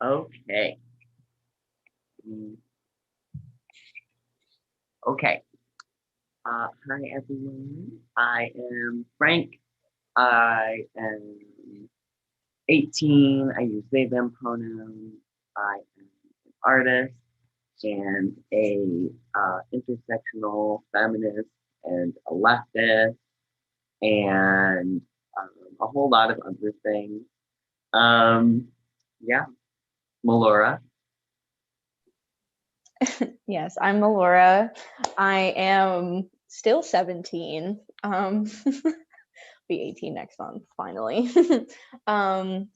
Okay. Mm, Okay. Hi everyone. I am Frank. I am 18. I use they, them pronouns. I am an artist and a intersectional feminist and a leftist and a whole lot of other things. Um, yeah, Melora. Yes, I'm Melora. I am still 17. Be 18 next month, finally. um,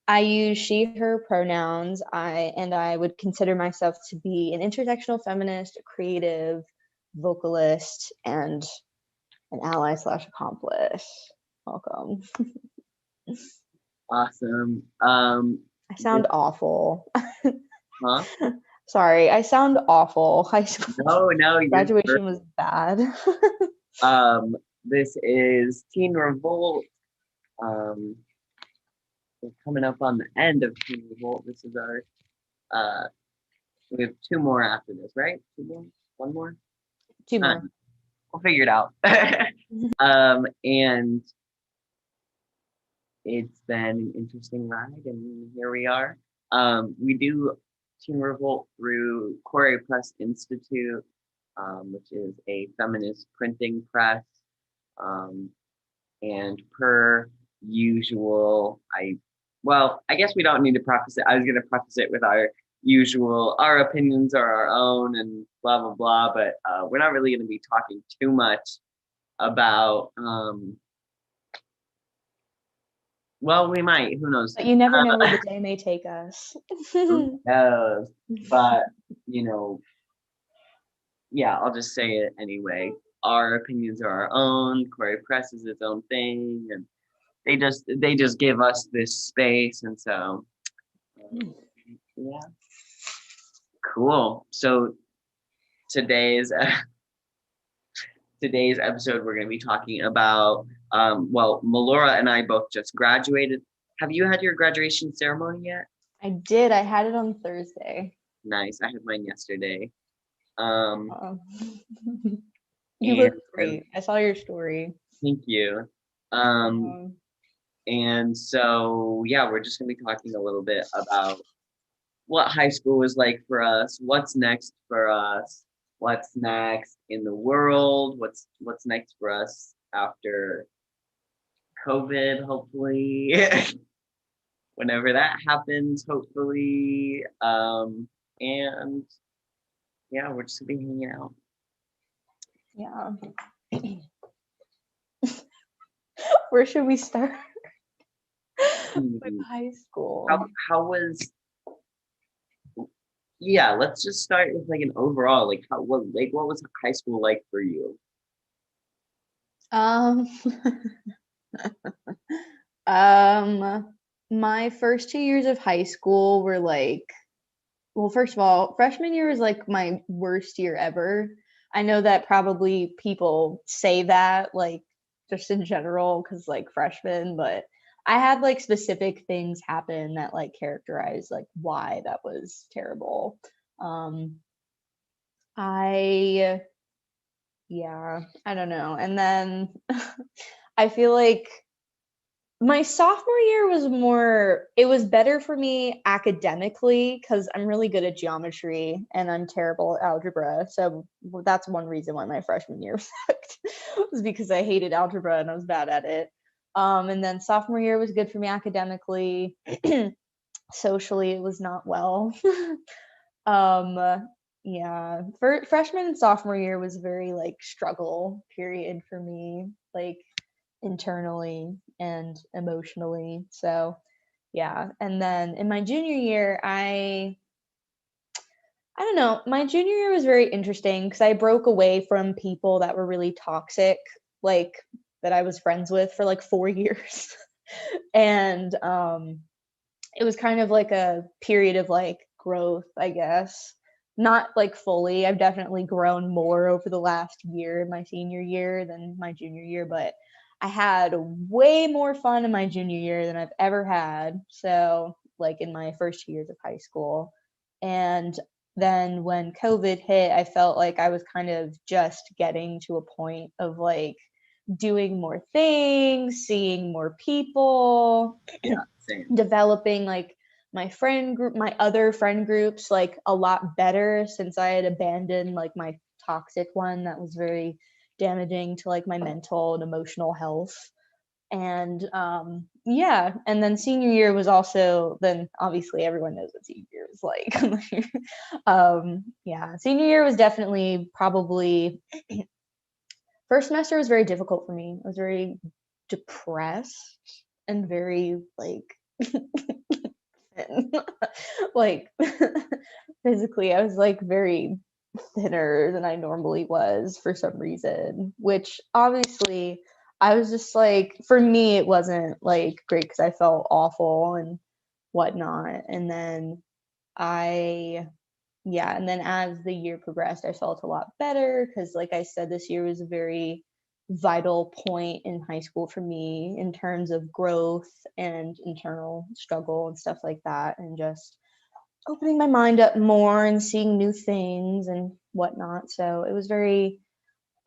I use she, her pronouns. I would consider myself to be an intersectional feminist, a creative, vocalist, and an ally slash accomplice. Welcome. Awesome. I This, sound awful. huh? Sorry, I sound awful. High school No, no, you're graduation was bad. This is Teen Revolt. Um, we're coming up on the end of Teen Revolt. This is our uh we have two more after this, right? Two more? One more? Two Uh, more. we'll figure it out. And it's been an interesting ride, and here we are. We do Teen Revolt through Quarry Press Institute, which is a feminist printing press. Um, and per usual, I guess we don't need to preface it. I was going to preface it with our usual, our opinions are our own and blah, blah, blah. But we're not really going to be talking too much about, well, we might, who knows? But you never know where the day may take us. Who knows? But, you know, yeah, I'll just say it anyway. Our opinions are our own. Quarry Press is its own thing, and they just give us this space, and so yeah, cool. So today's today's episode, we're going to be talking about well, Melora and I both just graduated. Have you had your graduation ceremony yet? I did. I had it on Thursday. Nice. I had mine yesterday. Um, Uh, you and look great. I saw your story. thank you. Um, Um, and so yeah, we're just going to be talking a little bit about what high school was like for us, what's next for us, what's next in the world, what's next for us after COVID, hopefully, whenever that happens, hopefully. And yeah, we're just gonna be hanging out. yeah. Where should we start? With high school. How was yeah, let's just start with like an overall, like what was high school like for you? Um, my first 2 years of high school were like, well, first of all, freshman year was like my worst year ever. I know that probably people say that like just in general because like freshmen, but I had like specific things happen that like characterize like why that was terrible. Um, I yeah, I don't know. And then I feel like my sophomore year was more, it was better for me academically because I'm really good at geometry and I'm terrible at algebra. So that's one reason why my freshman year sucked was because I hated algebra and I was bad at it. And then sophomore year was good for me academically. Socially, it was not well. um, yeah, for freshman and sophomore year was very like struggle period for me. Like internally and emotionally. So, yeah. And then in my junior year, I don't know, my junior year was very interesting because I broke away from people that were really toxic, like that I was friends with for like 4 years. And it was kind of like a period of like growth, I guess. Not like fully. I've definitely grown more over the last year, my senior year, than my junior year, but I had way more fun in my junior year than I've ever had. So like in my first 2 years of high school. And then when COVID hit, I felt like I was kind of just getting to a point of like doing more things, seeing more people, Yeah, same. developing like my friend group, my other friend groups, like a lot better, since I had abandoned like my toxic one that was very damaging to like my mental and emotional health. And yeah, and then senior year was also, then obviously everyone knows what senior year was like. Yeah, senior year was definitely probably, first semester was very difficult for me. I was very depressed and very like thin. Like physically, I was like very thinner than I normally was for some reason, which obviously I was just like, for me, it wasn't like great because I felt awful and whatnot. And then I, yeah, and then as the year progressed, I felt a lot better because, like I said, this year was a very vital point in high school for me in terms of growth and internal struggle and stuff like that, and just opening my mind up more and seeing new things and whatnot. So it was very,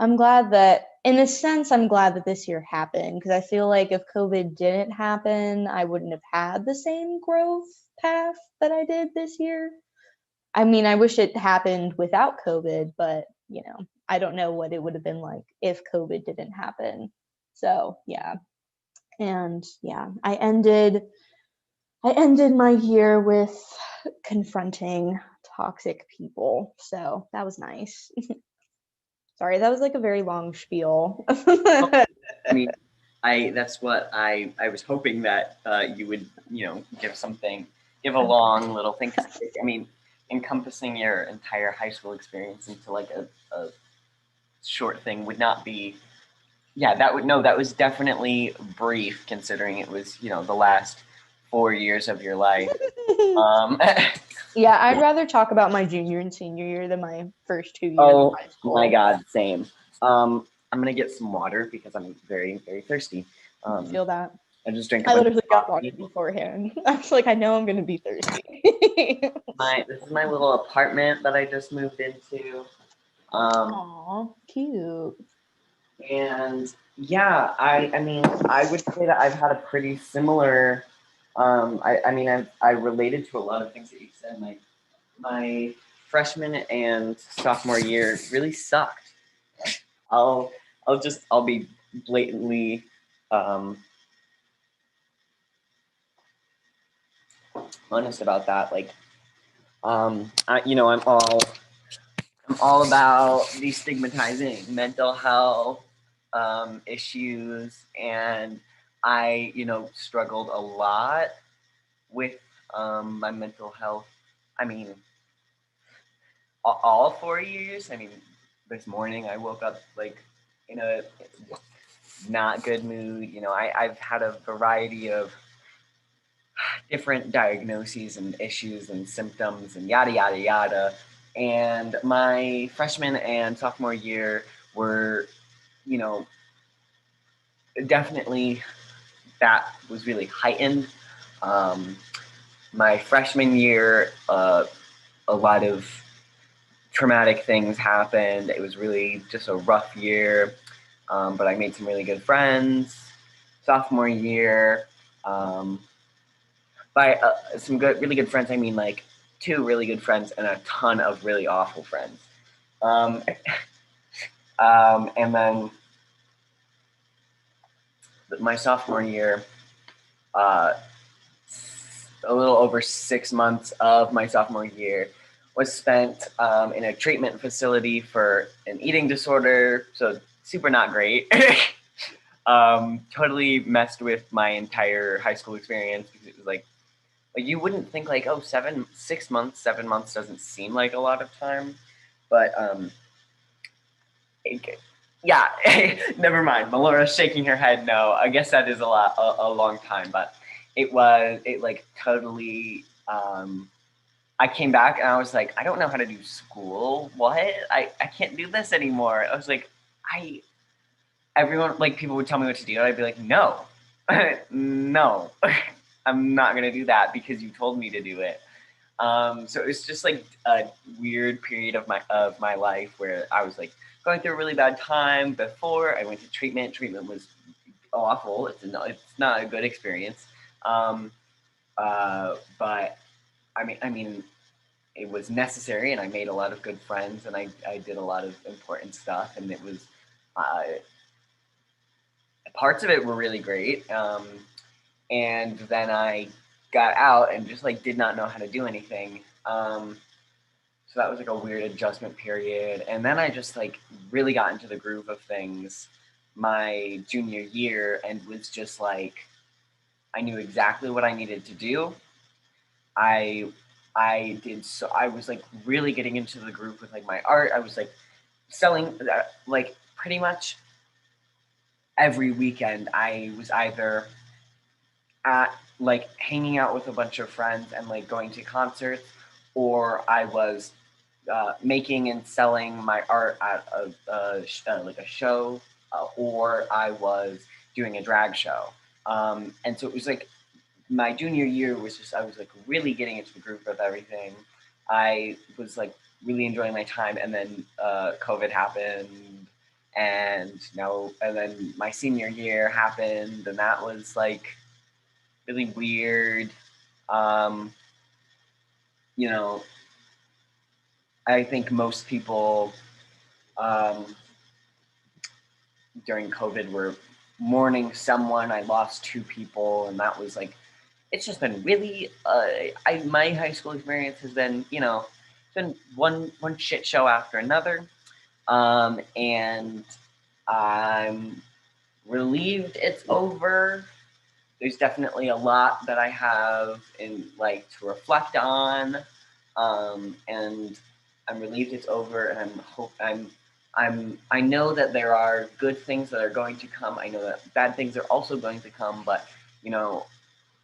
I'm glad that, in a sense, I'm glad that this year happened, because I feel like if COVID didn't happen, I wouldn't have had the same growth path that I did this year. I mean, I wish it happened without COVID, but I don't know what it would have been like if COVID didn't happen. So, yeah. And yeah, I ended my year with confronting toxic people. So, that was nice. Sorry, that was like a very long spiel. I mean, that's what I was hoping that you would, give a long little thing. 'Cause, I mean, encompassing your entire high school experience into like a short thing would not be. Yeah, that was definitely brief considering it was, the last 4 years of your life. Um, Yeah, I'd rather talk about my junior and senior year than my first 2 years of oh high school. my God, same. I'm gonna get some water because I'm very, very thirsty. I feel that. I just drank a I bunch literally of got water coffee. beforehand. I was like, I know I'm gonna be thirsty. This is my little apartment that I just moved into. Aw, cute. And yeah, I mean, I would say that I've had a pretty similar. I mean, I related to a lot of things that you said. My freshman and sophomore year really sucked. I'll I'll be blatantly um, honest about that. Like, I'm all about destigmatizing mental health issues, and I, struggled a lot with my mental health. I mean, all 4 years. I mean, this morning I woke up like in a not good mood. I've had a variety of different diagnoses and issues and symptoms and yada yada yada. And my freshman and sophomore year were, you know, definitely that was really heightened. Um, my freshman year, a lot of traumatic things happened. It was really just a rough year, but I made some really good friends. Sophomore year, by some really good friends, I mean like two really good friends and a ton of really awful friends. Um, and then my sophomore year, uh, a little over 6 months of my sophomore year was spent in a treatment facility for an eating disorder. So super not great. Totally messed with my entire high school experience because it was like you wouldn't think like, oh, 6 months, 7 months doesn't seem like a lot of time, but yeah, never mind. Melora's shaking her head. No, I guess that is a long time, but it like totally. I came back and I was like, I don't know how to do school. What? I can't do this anymore. I was like, everyone, like people would tell me what to do. And I'd be like, no, no. I'm not gonna do that because you told me to do it. So it was just like a weird period of my life where I was like going through a really bad time before I went to treatment. Treatment was awful. It's not a good experience. Um, but I mean, it was necessary, and I made a lot of good friends, and I did a lot of important stuff, and it was uh, parts of it were really great. And then I got out and just like did not know how to do anything. So that was like a weird adjustment period. And then I just like really got into the groove of things my junior year and was just like I knew exactly what I needed to do. I I was like really getting into the groove with like my art. I was like selling like pretty much every weekend I was either at like hanging out with a bunch of friends and like going to concerts, or I was making and selling my art at like a show, or I was doing a drag show. And so it was like my junior year was just I was like really getting into the groove of everything. I was like really enjoying my time, and then COVID happened, and then my senior year happened, and that was like really weird. Um, you know, I think most people um, during COVID were mourning someone. I lost two people, and that was like, it's just been really. My high school experience has been, it's been one shit show after another, and I'm relieved it's over. There's definitely a lot that I have in like to reflect on, and I'm relieved it's over, and I know that there are good things that are going to come. I know that bad things are also going to come, but you know,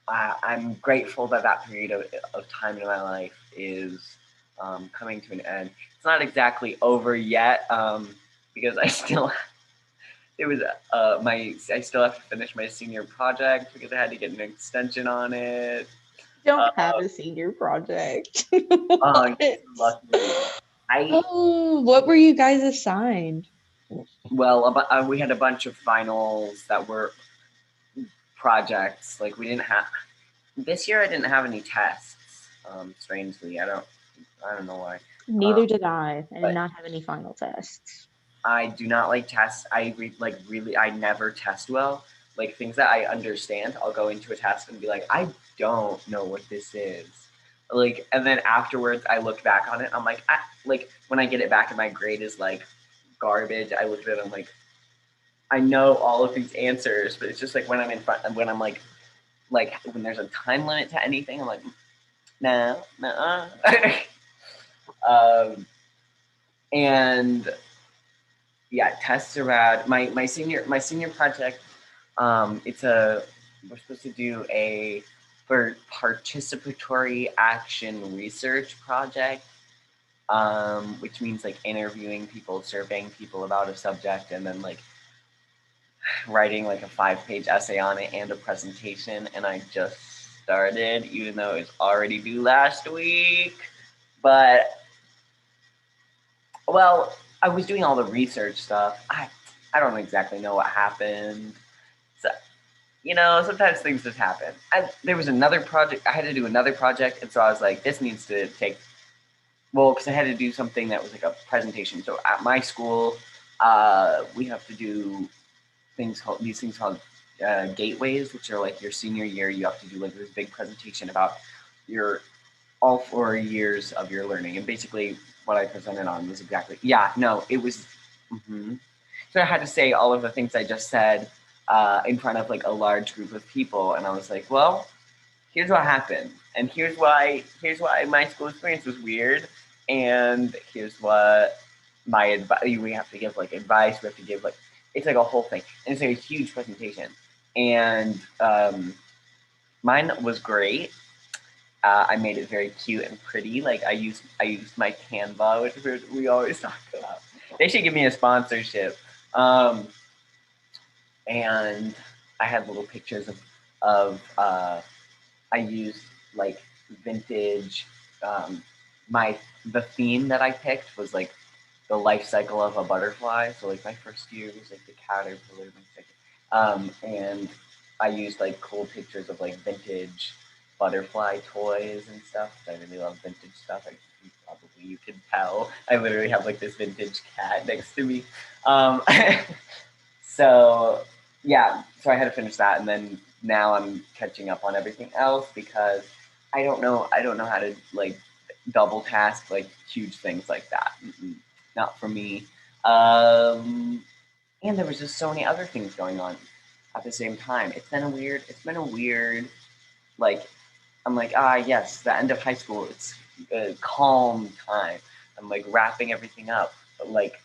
I'm grateful that that period of time in my life is coming to an end. It's not exactly over yet, because I still it was my I still have to finish my senior project because I had to get an extension on it. Don't Uh, have a senior project. oh, What? luckily, I Oh, what were you guys assigned? we had a bunch of finals that were projects. Like we didn't have this year. I didn't have any tests. Strangely, I don't know why. Neither did I. I did But not have any final tests. I do not like tests. Like really, I never test well. Like things that I understand, I'll go into a test and be like, I don't know what this is. Like, and then afterwards, I look back on it. I'm like when I get it back and my grade is like garbage. I look at it. I'm like, I know all of these answers, but it's just like when I'm in front, when I'm like when there's a time limit to anything, I'm like, no, no. And yeah, tests are bad. My senior project, it's a we're supposed to do a for participatory action research project, which means like interviewing people, surveying people about a subject, and then like writing like a 5-page essay on it and a presentation. And I just started, even though it was already due last week. But well, I was doing all the research stuff. I don't exactly know what happened. So, sometimes things just happen. There was another project. I had to do another project, and so I was like, this needs to take. Well, because I had to do something that was like a presentation. So at my school, we have to do these things called gateways, which are like your senior year. You have to do like this big presentation about your all 4 years of your learning. And basically, what I presented on was exactly, yeah, no, it was. Mhm. So I had to say all of the things I just said in front of like a large group of people, and I was like, well, here's what happened, and here's why my school experience was weird, and here's what my advice. We have to give like advice. We have to give like it's like a whole thing, and it's like a huge presentation, and mine was great. I made it very cute and pretty. Like I used my Canva, which we always talk about. They should give me a sponsorship. Um, and I had little pictures of I used like vintage. Um, my the theme that I picked was like the life cycle of a butterfly. So like my first year was like the caterpillar, my second, and I used like cool pictures of like vintage butterfly toys and stuff. I really love vintage stuff. I probably you could tell. I literally have like this vintage cat next to me. Um, so yeah, so I had to finish that, and then now I'm catching up on everything else because I don't know how to like double task like huge things like that. Mm-mm, not for me. Um, and there was just so many other things going on at the same time. It's been a weird like I'm like, ah, yes, the end of high school. It's a calm time. I'm like wrapping everything up. But like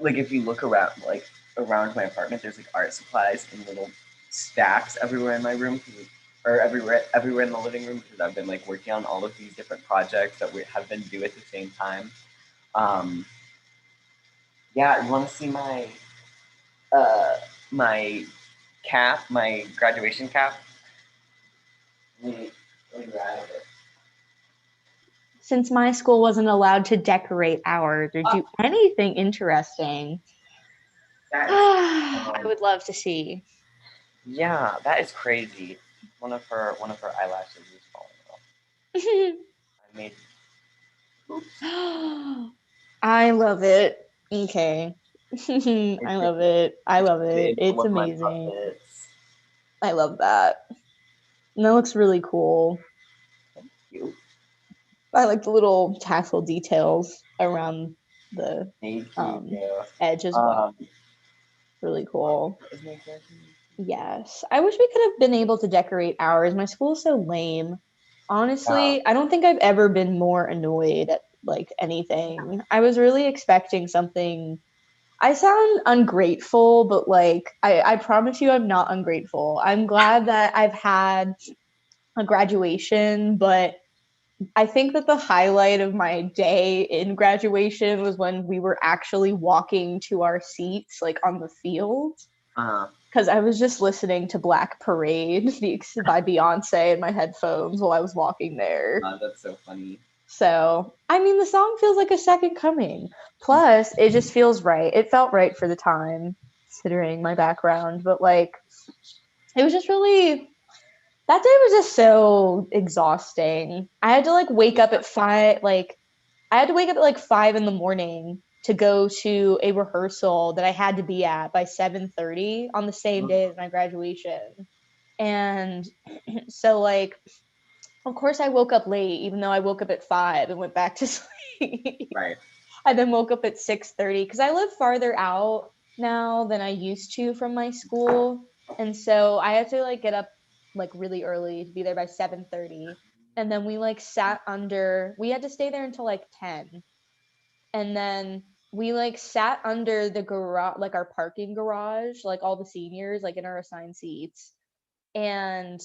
if you look around, like around my apartment, there's like art supplies in little stacks everywhere in my room, or everywhere in the living room because I've been like working on all of these different projects that we have been due at the same time. Um, yeah, you want to see uh, my my graduation cap? Let me, let me grab it. Since my school wasn't allowed to decorate ours or Oh, do anything interesting, that is I would love to see. yeah, that is crazy. One of her eyelashes is falling off. I made oops. I love it. Okay. I I did, love it. I I love turned it it. into It's one of my amazing. puppets. I love that. And that looks really cool. Thank you. I like the little tassel details around the Thank you. um, edge as well. Um, Really what cool. is my question? Yes. I wish we could have been able to decorate ours. My school is so lame. Uh, Honestly, I don't think I've ever been more annoyed at like anything. I was really expecting something. I sound ungrateful, but like I promise you I'm not ungrateful. I'm glad that I've had a graduation, but I think that the highlight of my day in graduation was when we were actually walking to our seats, like on the field. uh, Because I was just listening to Black Parade by Beyonce in my headphones while I was walking there. that's so funny. So, I mean, the song feels like a second coming. Plus, it just feels right. It felt right for the time, considering my background. But, like, it was just really that day was just so exhausting. I had to like wake up at 5 like I had to wake up at like 5 in the morning to go to a rehearsal that I had to be at by 7:30 on the same day as my graduation. And so like of course I woke up late even though I woke up at 5 and went back to sleep. Right. I then woke up at 6:30 because I live farther out now than I used to from my school. And so I had to like get up like really early to be there by 7:30. And then we like sat under we had to stay there until like 10. And then we like sat under the garage like our parking garage, like all the seniors like in our assigned seats. And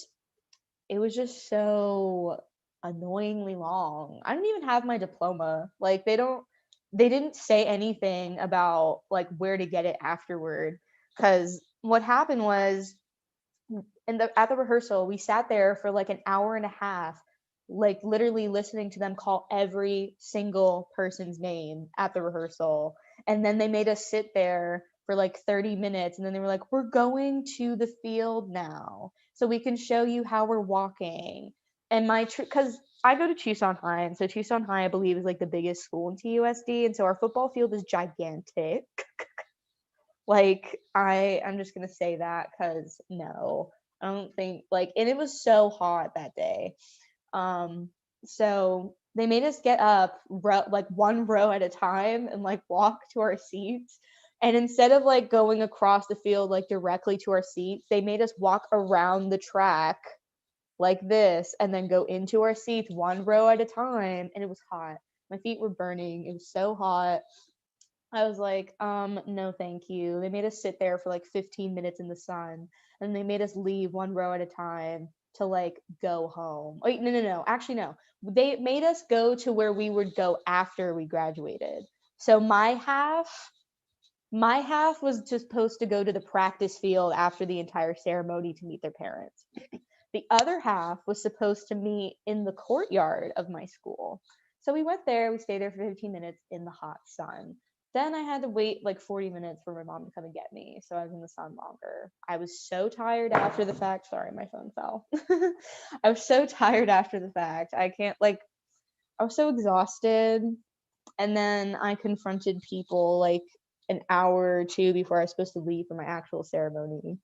it was just so annoyingly long. I don't even have my diploma. Like they didn't say anything about like where to get it afterward cuz what happened was in the at the rehearsal we sat there for like an hour and a half like literally listening to them call every single person's name at the rehearsal and then they made us sit there for like 30 minutes and then they were like we're going to the field now so we can show you how we're walking and because I go to Tucson High and so Tucson High I believe is like the biggest school in TUSD and so our football field is gigantic like I'm just gonna say that because no, I don't think like and it was so hot that day. Um, so they made us get up like one row at a time and like walk to our seats. And instead of like going across the field like directly to our seats, they made us walk around the track like this and then go into our seats one row at a time. And it was hot. My feet were burning. It was so hot. I was like, no, thank you. They made us sit there for like 15 minutes in the sun, and they made us leave one row at a time to like go home. Wait, no, no, no. Actually, no. They made us go to where we would go after we graduated. So my half was just supposed to go to the practice field after the entire ceremony to meet their parents. The other half was supposed to meet in the courtyard of my school. So we went there, we stayed there for 15 minutes in the hot sun. Then I had to wait like 40 minutes for my mom to come and get me. So I was in the sun longer. I was so tired after the fact. Sorry, my phone fell. I was so tired after the fact. I was so exhausted. And then I confronted people like an hour or two before I was supposed to leave for my actual ceremony.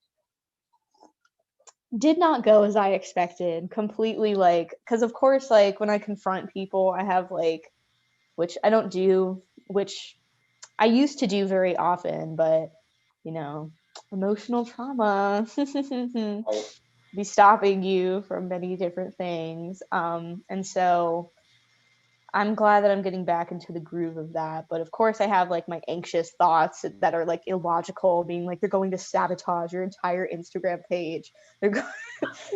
Did not go as I expected. Completely like, because of course, like when I confront people, I have like, which I don't do, which I used to do very often, but you know, emotional trauma be stopping you from many different things. And so I'm glad that I'm getting back into the groove of that. But of course, I have like my anxious thoughts that are like illogical, being like they're going to sabotage your entire Instagram page. They're going,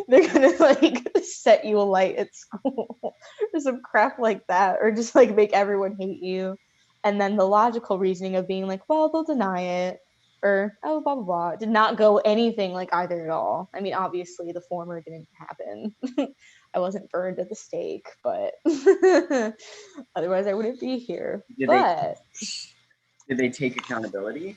they're gonna like set you alight at school or some crap like that, or just like make everyone hate you. And then the logical reasoning of being like, well, they'll deny it, or oh, blah blah blah, did not go anything like either at all. I mean, obviously, the former didn't happen. I wasn't burned at the stake, but otherwise I wouldn't be here. Did they But did they take accountability?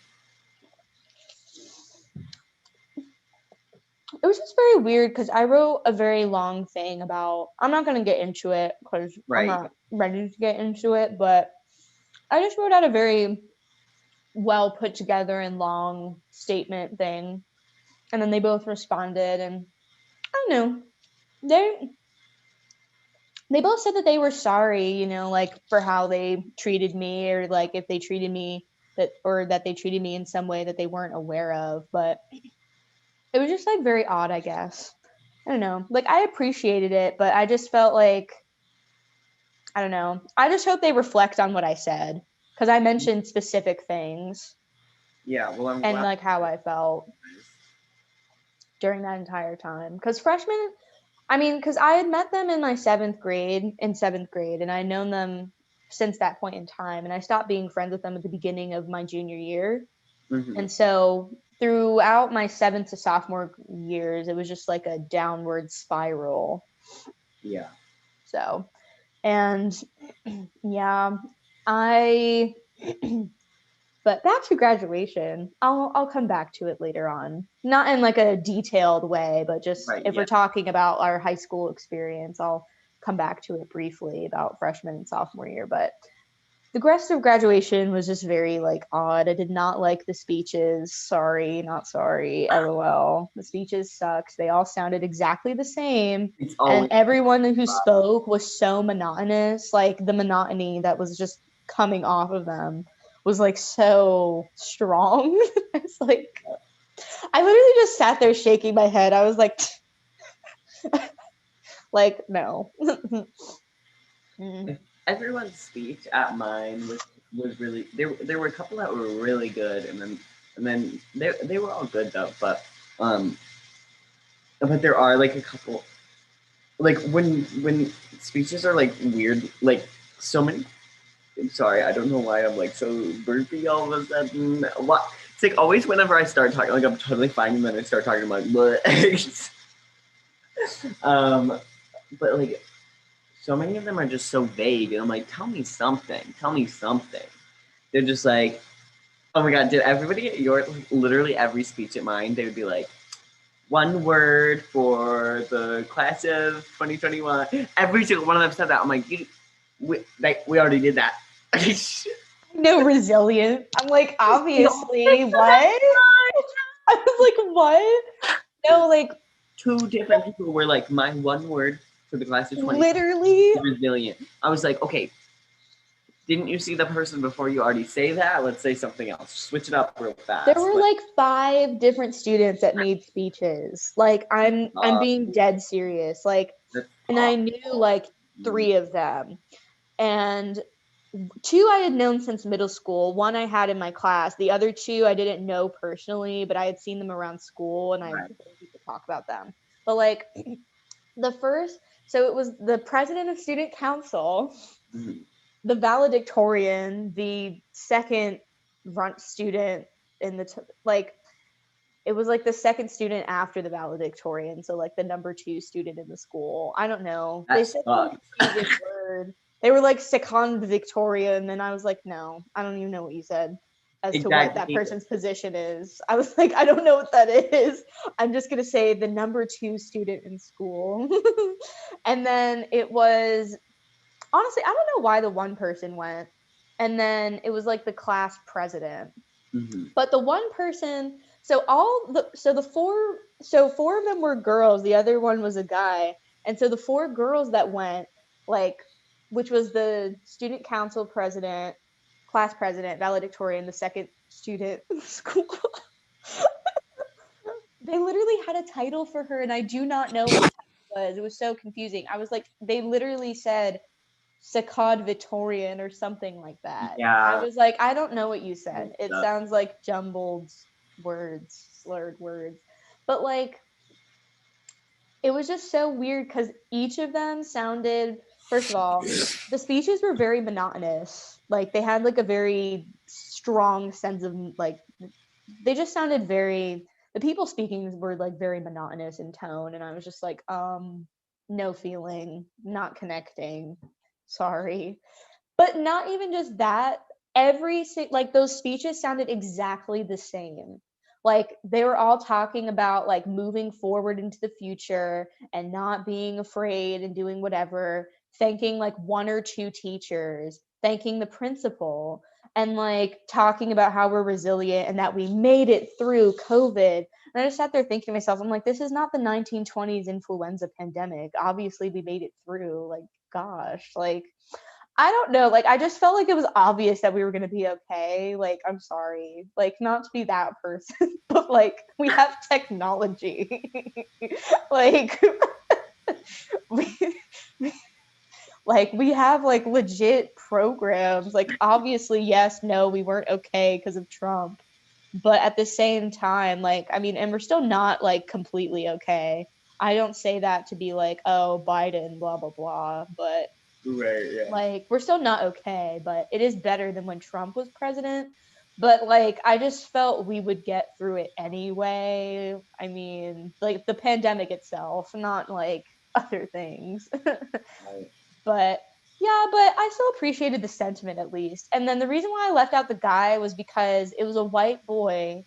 it was just very weird because I wrote a very long thing about, I'm not going to get into it because I'm Right. not ready to get into it, but I just wrote out a very well put together and long statement thing. And then they both responded, and I don't know. They both said that they were sorry, you know, like for how they treated me, or like if they treated me that they treated me in some way that they weren't aware of. But it was just like very odd, I guess. I don't know. Like I appreciated it, but I just felt like, I don't know. I just hope they reflect on what I said, because I mentioned specific things Yeah, well, I'm and glad. like how I felt during that entire time. Because freshmen, I mean, because I had met them in my seventh grade, and I'd known them since that point in time. And I stopped being friends with them at the beginning of my junior year. Mhm. And so throughout my seventh to sophomore years, it was just like a downward spiral. Yeah. So, and yeah, I, but back to graduation, I'll come back to it later on. Not in like a detailed way, but just Right. if Yeah. we're talking about our high school experience, I'll come back to it briefly about freshman and sophomore year. But the rest of graduation was just very like odd. I did not like the speeches. Sorry, not sorry. LOL. The speeches sucked. They all sounded exactly the same. It's And always everyone who spoke was so monotonous. Like the monotony that was just coming off of them was like so strong. It's like I literally just sat there shaking my head. I was like like no. Mm. everyone's speech at mine was really there were a couple that were really good, and then they were all good though, um but there are like a couple, like when speeches are like weird, like so many. I'm sorry, I don't know why I'm like so burpy all of a sudden. What? It's like always whenever I start talking, like I'm totally fine, and then I start talking, I'm like, bleh. um, but like so many of them are just so vague, and I'm like, tell me something, tell me something. They're just like, oh my god, did everybody at your, like, literally every speech at mine, they would be like, one word for the class of 2021. Every single one of them said that. I'm like, we already did that. No, resilient. I'm like, They all obviously, what? I was like, what? No, like two different people were like, my one word for the class of 20 literally, resilient. I was like, okay, didn't you see the person before you already say that? Let's say something else. Switch it up real there fast. were like 5 different students that made speeches. Like I'm Uh, being dead serious. Like, that's and I knew awful. like 3 of them. And 2 I had known since middle school. One I had in my class. The other 2 I didn't know personally, but I had seen them around school and I Right. heard people talk about them. But like the first, so it was the president of student council, Mhm. the valedictorian, the second runt student in the like It was like the second student after the valedictorian, so like the number 2 student in the school. I don't know. They That said some sucks. mischievous word. They were like second Victoria, and then I was like, no, I don't even know what you said as to what that Exactly. person's position is. I was like, I don't know what that is. I'm just gonna say the number 2 student in school. And then it was, honestly, I don't know why the one person went. And then it was like the class president. Mhm. But the one person, so 4 of them were girls, the other one was a guy. And so the 4 girls that went, like, which was the student council president, class president, valedictorian, the second student in school. They literally had a title for her, and I do not know what the title was. It was so confusing. I was like, they literally said Sakad Victorian or something like that. I Yeah. was like, I don't know what you said. Mixed It up. sounds like jumbled words, slurred words. But like, it was just so weird because each of them sounded, first of all, the speeches were very monotonous. Like, they had like a very strong sense of like, they just sounded very, the people speaking were like very monotonous in tone. And I was just like, no feeling, not connecting. Sorry. But not even just that, like those speeches sounded exactly the same. Like they were all talking about like moving forward into the future and not being afraid and doing whatever, thanking like 1 or 2 teachers, thanking the principal, and like talking about how we're resilient and that we made it through COVID. And I just sat there thinking to myself, I'm like, this is not the 1920s influenza pandemic. Obviously, we made it through. Like, gosh, like, I don't know. Like, I just felt like it was obvious that we were going to be okay. Like, I'm sorry. Like, not to be that person, but like, we have technology. Like, we, like, we have like legit programs. Like, obviously, yes, no, we weren't okay because of Trump. But at the same time, like, I mean, and we're still not like completely okay. I don't say that to be like, oh, Biden, blah, blah, blah. But Right. Yeah. like, we're still not okay, but it is better than when Trump was president. But like, I just felt we would get through it anyway. I mean, like the pandemic itself, not like other things. Right. But yeah, but I still appreciated the sentiment at least. And then the reason why I left out the guy was because it was a white boy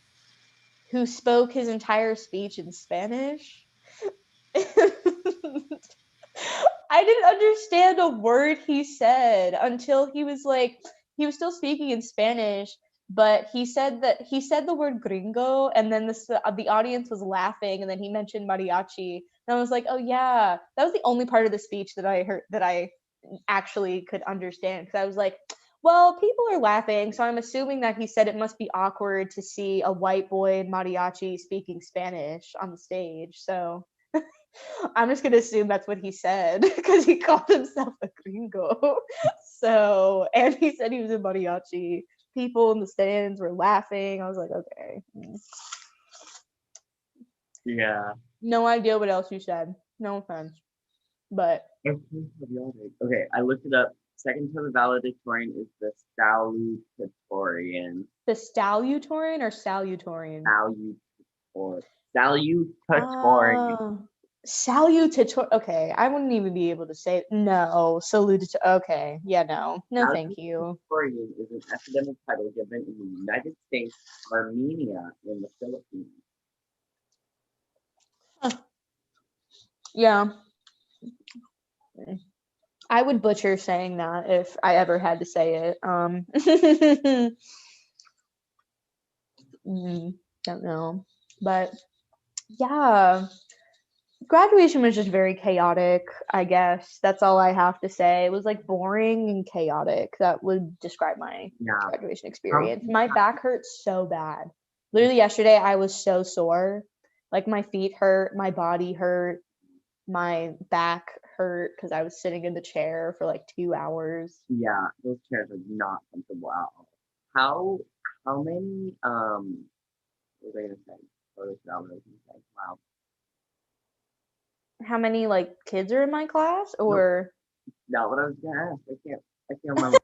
who spoke his entire speech in Spanish. I didn't understand a word he said until he was like, he was still speaking in Spanish, but he said the word gringo, and then the audience was laughing, and then he mentioned mariachi, and I was like, oh yeah, that was the only part of the speech that I heard that I actually could understand, because I was like, well, people are laughing, so I'm assuming that he said it must be awkward to see a white boy in mariachi speaking Spanish on the stage, so I'm just gonna assume that's what he said because he called himself a gringo. So, and he said he was a mariachi. People in the stands were laughing. I was like, okay. Yeah. No idea what else you said. No offense. But Okay, patriotic. Okay, I looked it up. Second to the valedictorian is the salutatorian. the salutatorian or salutatorian? Salutor. Salutatorian. Oh, salutator. Okay, I wouldn't even be able to say no. Salutator. Okay, yeah, no, no, thank you. Salutatorian is an academic title given in the United States, Armenia, and the Philippines. Huh. Yeah, I would butcher saying that if I ever had to say it. Don't know, but yeah, graduation was just very chaotic. I guess that's all I have to say. It was like boring and chaotic. That would describe my Yeah. graduation experience. My back hurts so bad. Literally yesterday, I was so sore. Like my feet hurt, my body hurt, my back hurt because I was sitting in the chair for like 2 hours. Yeah, those chairs are not comfortable at all. How how many what was I gonna say? What was I gonna say? Wow. How many like kids are in my class Nope, or not what I was gonna ask. I can't remember.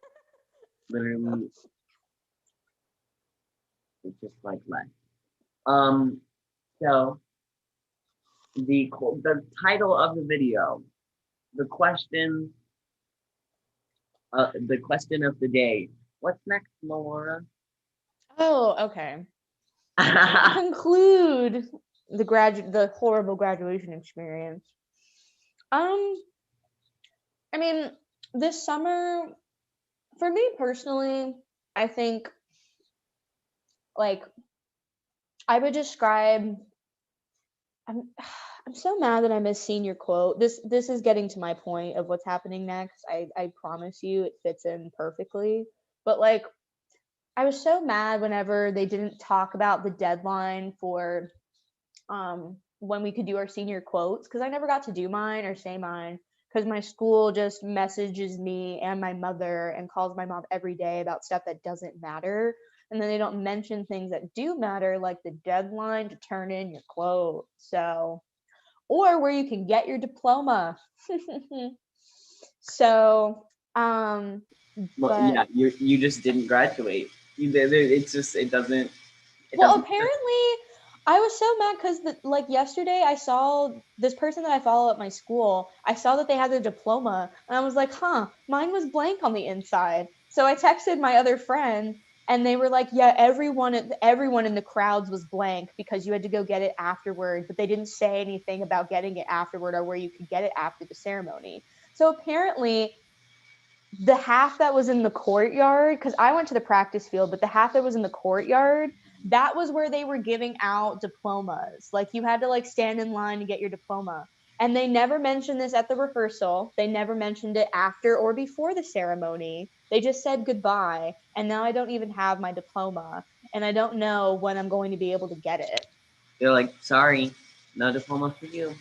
Literally it's just like less. Um So the title of the video, the question of the day. What's next, Melora? Oh, okay. To conclude the horrible graduation experience. Um, I mean, this summer for me personally, I think like I would describe I'm I'm so mad that I missed senior quote. This is getting to my point of what's happening next. I promise you it fits in perfectly. But like I was so mad whenever they didn't talk about the deadline for when we could do our senior quotes because I never got to do mine or say mine because my school just messages me and my mother and calls my mom every day about stuff that doesn't matter. And then they don't mention things that do matter, like the deadline to turn in your quote. So, or where you can get your diploma. So, Well, but yeah, you just didn't graduate. It's just it well, doesn't work. apparently, I was so mad because like yesterday, I saw this person that I follow at my school. I saw that they had their diploma, and I was like, "Huh, mine was blank on the inside." So I texted my other friend, and they were like, "Yeah, everyone in the crowds was blank because you had to go get it afterward, but they didn't say anything about getting it afterward or where you could get it after the ceremony." So apparently, the half that was in the courtyard, because I went to the practice field, but the half that was in the courtyard, that was where they were giving out diplomas. Like you had to like stand in line to get your diploma. And they never mentioned this at the rehearsal. They never mentioned it after or before the ceremony. They just said goodbye. And now I don't even have my diploma. And I don't know when I'm going to be able to get it. They're like, sorry, no diploma for you.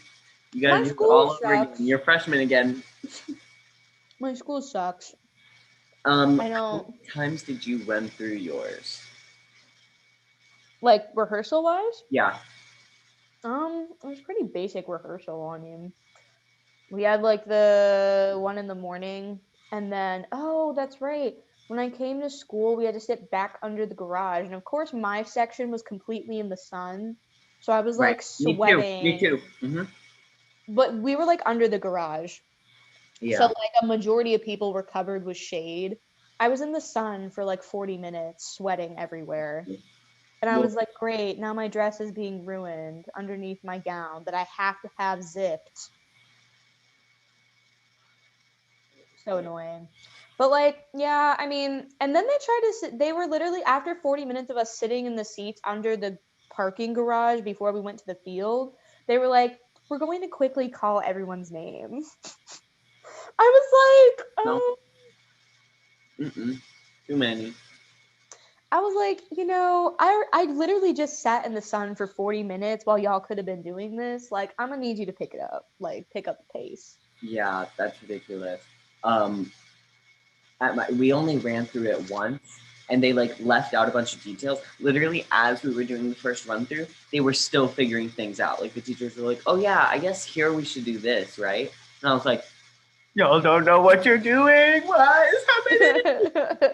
You got to My do it school all over again. sucks. You're a freshman again. My school sucks. I How don't many times did you run through yours? like rehearsal wise. Yeah, It was pretty basic rehearsal. I mean, we had like the one in the morning, and then oh, that's right. When I came to school, we had to sit back under the garage, and of course, my section was completely in the sun, so I was right. like Me too. Me sweating. too. But we were like under the garage, so Yeah. like a majority of people were covered with shade. I was in the sun for like 40 minutes, sweating everywhere. And I Well, was like, great, now my dress is being ruined underneath my gown that I have to have zipped. So annoying. But like, yeah, I mean, and then they tried to they were literally after 40 minutes of us sitting in the seats under the parking garage before we went to the field, they were like, we're going to quickly call everyone's names. I was like, no. Too many. I was like, I literally just sat in the sun for 40 minutes while y'all could have been doing this. Like, I'm gonna need you to pick it up, like pick up the pace. Yeah, that's ridiculous. Um, we only ran through it once, and they like left out a bunch of details. Literally, as we were doing the first run through, they were still figuring things out. Like the teachers were like, "Oh yeah, I guess here we should do this, right?" And I was like, "Y'all don't know what you're doing. What is happening?"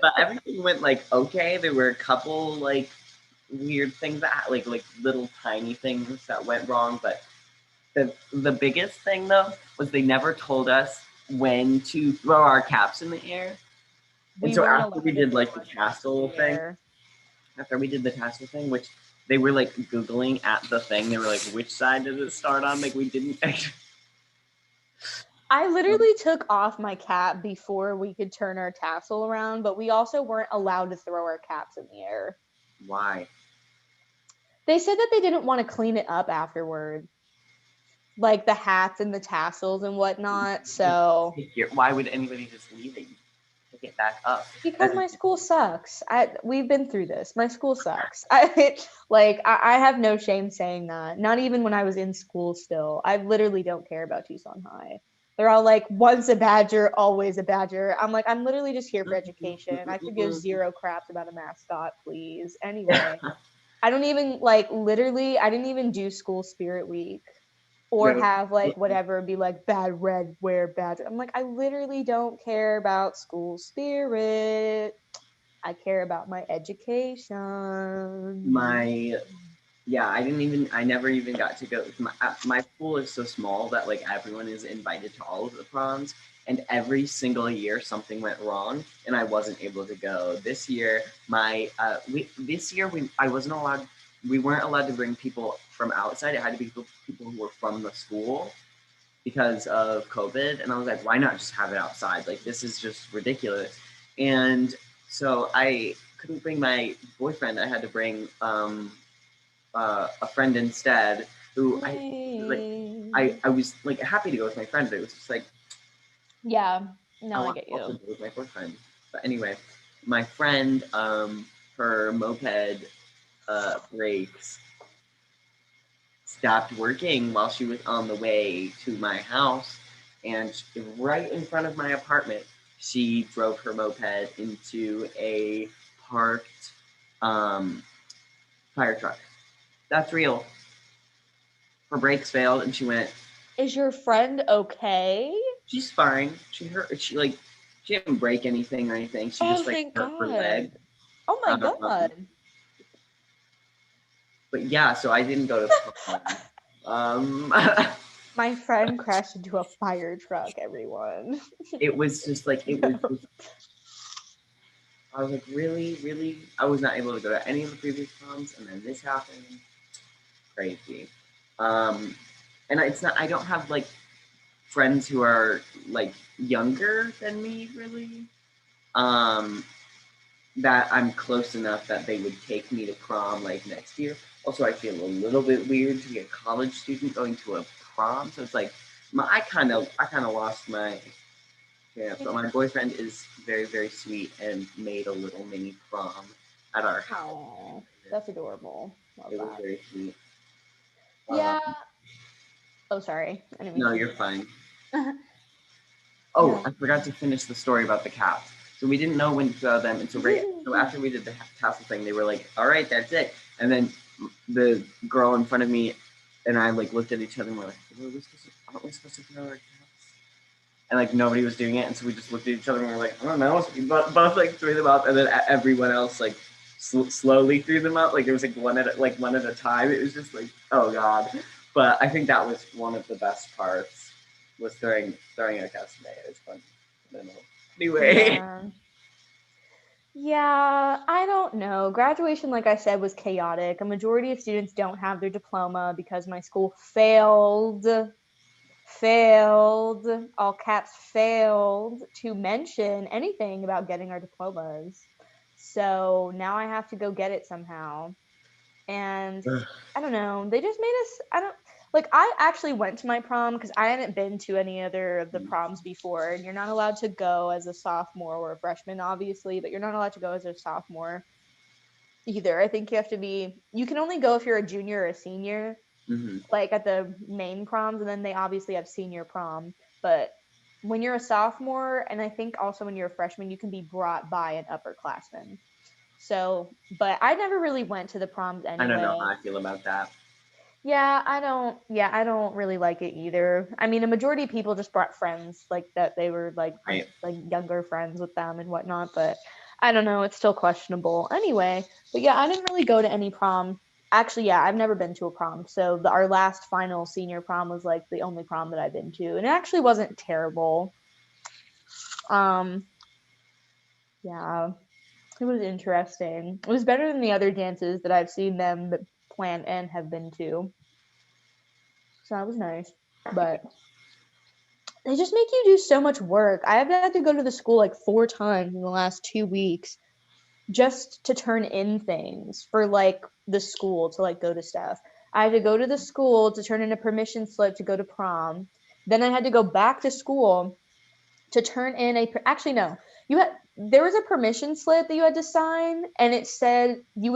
But everything went like okay. There were a couple like weird things that like little tiny things that went wrong, but the biggest thing though was they never told us when to throw our caps in the air. And We so weren't after we allowed to did throw like the our caps in tassel the thing, air. which they were like googling at the thing, they were like, which side did it start on? Like we didn't. I literally took off my cap before we could turn our tassel around, but we also weren't allowed to throw our caps in the air. Why? They said that they didn't want to clean it up afterward, like the hats and the tassels and whatnot. So Why would anybody just leave it? Pick it back up. because That's my school sucks. We've been through this. My school sucks. I have no shame saying that. Not even when I was in school still. I literally don't care about Tucson High. They're all like, once a badger, always a badger. I'm like, I'm literally just here for education. I could give zero craps about a mascot, please. Anyway, I don't even like literally, I didn't even do school spirit week or Wait, have like whatever be like bad red wear badge. I'm like, I literally don't care about school spirit. I care about my education. my Yeah, I never even got to go. My pool is so small that like everyone is invited to all of the proms, and every single year something went wrong, and I wasn't able to go. This year, I wasn't allowed. We weren't allowed to bring people from outside. It had to be people who were from the school because of COVID, and I was like, why not just have it outside? Like this is just ridiculous. And so I couldn't bring my boyfriend. I had to bring a friend instead who like Yay. I was like happy to go with my friend, but it was just like Yeah, I no, I want get to also you. go with my boyfriend. But anyway, my friend, her moped brakes stopped working while she was on the way to my house, and right in front of my apartment, she drove her moped into a parked um, fire truck. That's real. Her brakes failed, and she went. Is your friend okay? She's fine. She didn't break anything or anything. She Oh, just like thank hurt her leg. God. Oh my Um, God. but yeah, so I didn't go to prom. Um, My friend crashed into a fire truck, everyone. it was just like it was. Just, I was like, really, really. I was not able to go to any of the previous proms, and then this happened. Crazy. Um, and it's not. I don't have like friends who are like younger than me, really. Um, that I'm close enough that they would take me to prom like next year. Also, I feel a little bit weird to be a college student going to a prom, so it's like I kind of lost my chance. But my boyfriend is very very sweet and made a little mini prom at our house. Oh, that's adorable. Love It was that. very sweet. Yeah. Um, Oh, sorry. I didn't mean no, to you're interrupt. fine. Oh, No. I forgot to finish the story about the cats. So we didn't know when to throw them, and so after we did the tassel thing, they were like, "All right, that's it." And then the girl in front of me and I like looked at each other and we're like, "Aren't we supposed to throw our cats?" And like nobody was doing it, and so we just looked at each other and we were like, "I don't know." So we both like threw them up, and then everyone else like slowly threw them up. Like it was like one at a time. It was just like, oh god. But I think that was one of the best parts was throwing a castanea. It's fun. I don't know. Anyway, Yeah. Yeah, I don't know. Graduation, like I said, was chaotic. A majority of students don't have their diploma because my school failed, all caps failed to mention anything about getting our diplomas. So now I have to go get it somehow. And I don't know, they just made us, I don't like, I actually went to my prom because I hadn't been to any other of the proms before, and you're not allowed to go as a sophomore or a freshman, obviously, but you're not allowed to go as a sophomore either. I think you can only go if you're a junior or a senior, mm-hmm. like at the main proms, and then they obviously have senior prom. But when you're a sophomore, and I think also when you're a freshman, you can be brought by an upperclassman. So, but I never really went to the proms I don't know anyway. how I feel about that. I don't really like it either. I mean, a majority of people just brought friends like that they were Right. like younger friends with them and whatnot, but I don't know, it's still questionable. Anyway, but yeah, I didn't really go to any prom. Actually, yeah, I've never been to a prom. So our last final senior prom was like the only prom that I've been to, and it actually wasn't terrible. Um, yeah, it was interesting. It was better than the other dances that I've seen them plan and have been to. So that was nice. But they just make you do so much work. I have had to go to the school like 4 times in the last 2 weeks just to turn in things for like the school to like go to stuff. I had to go to the school to turn in a permission slip to go to prom. Then I had to go back to school to turn in actually no. There was a permission slip that you had to sign, and it said you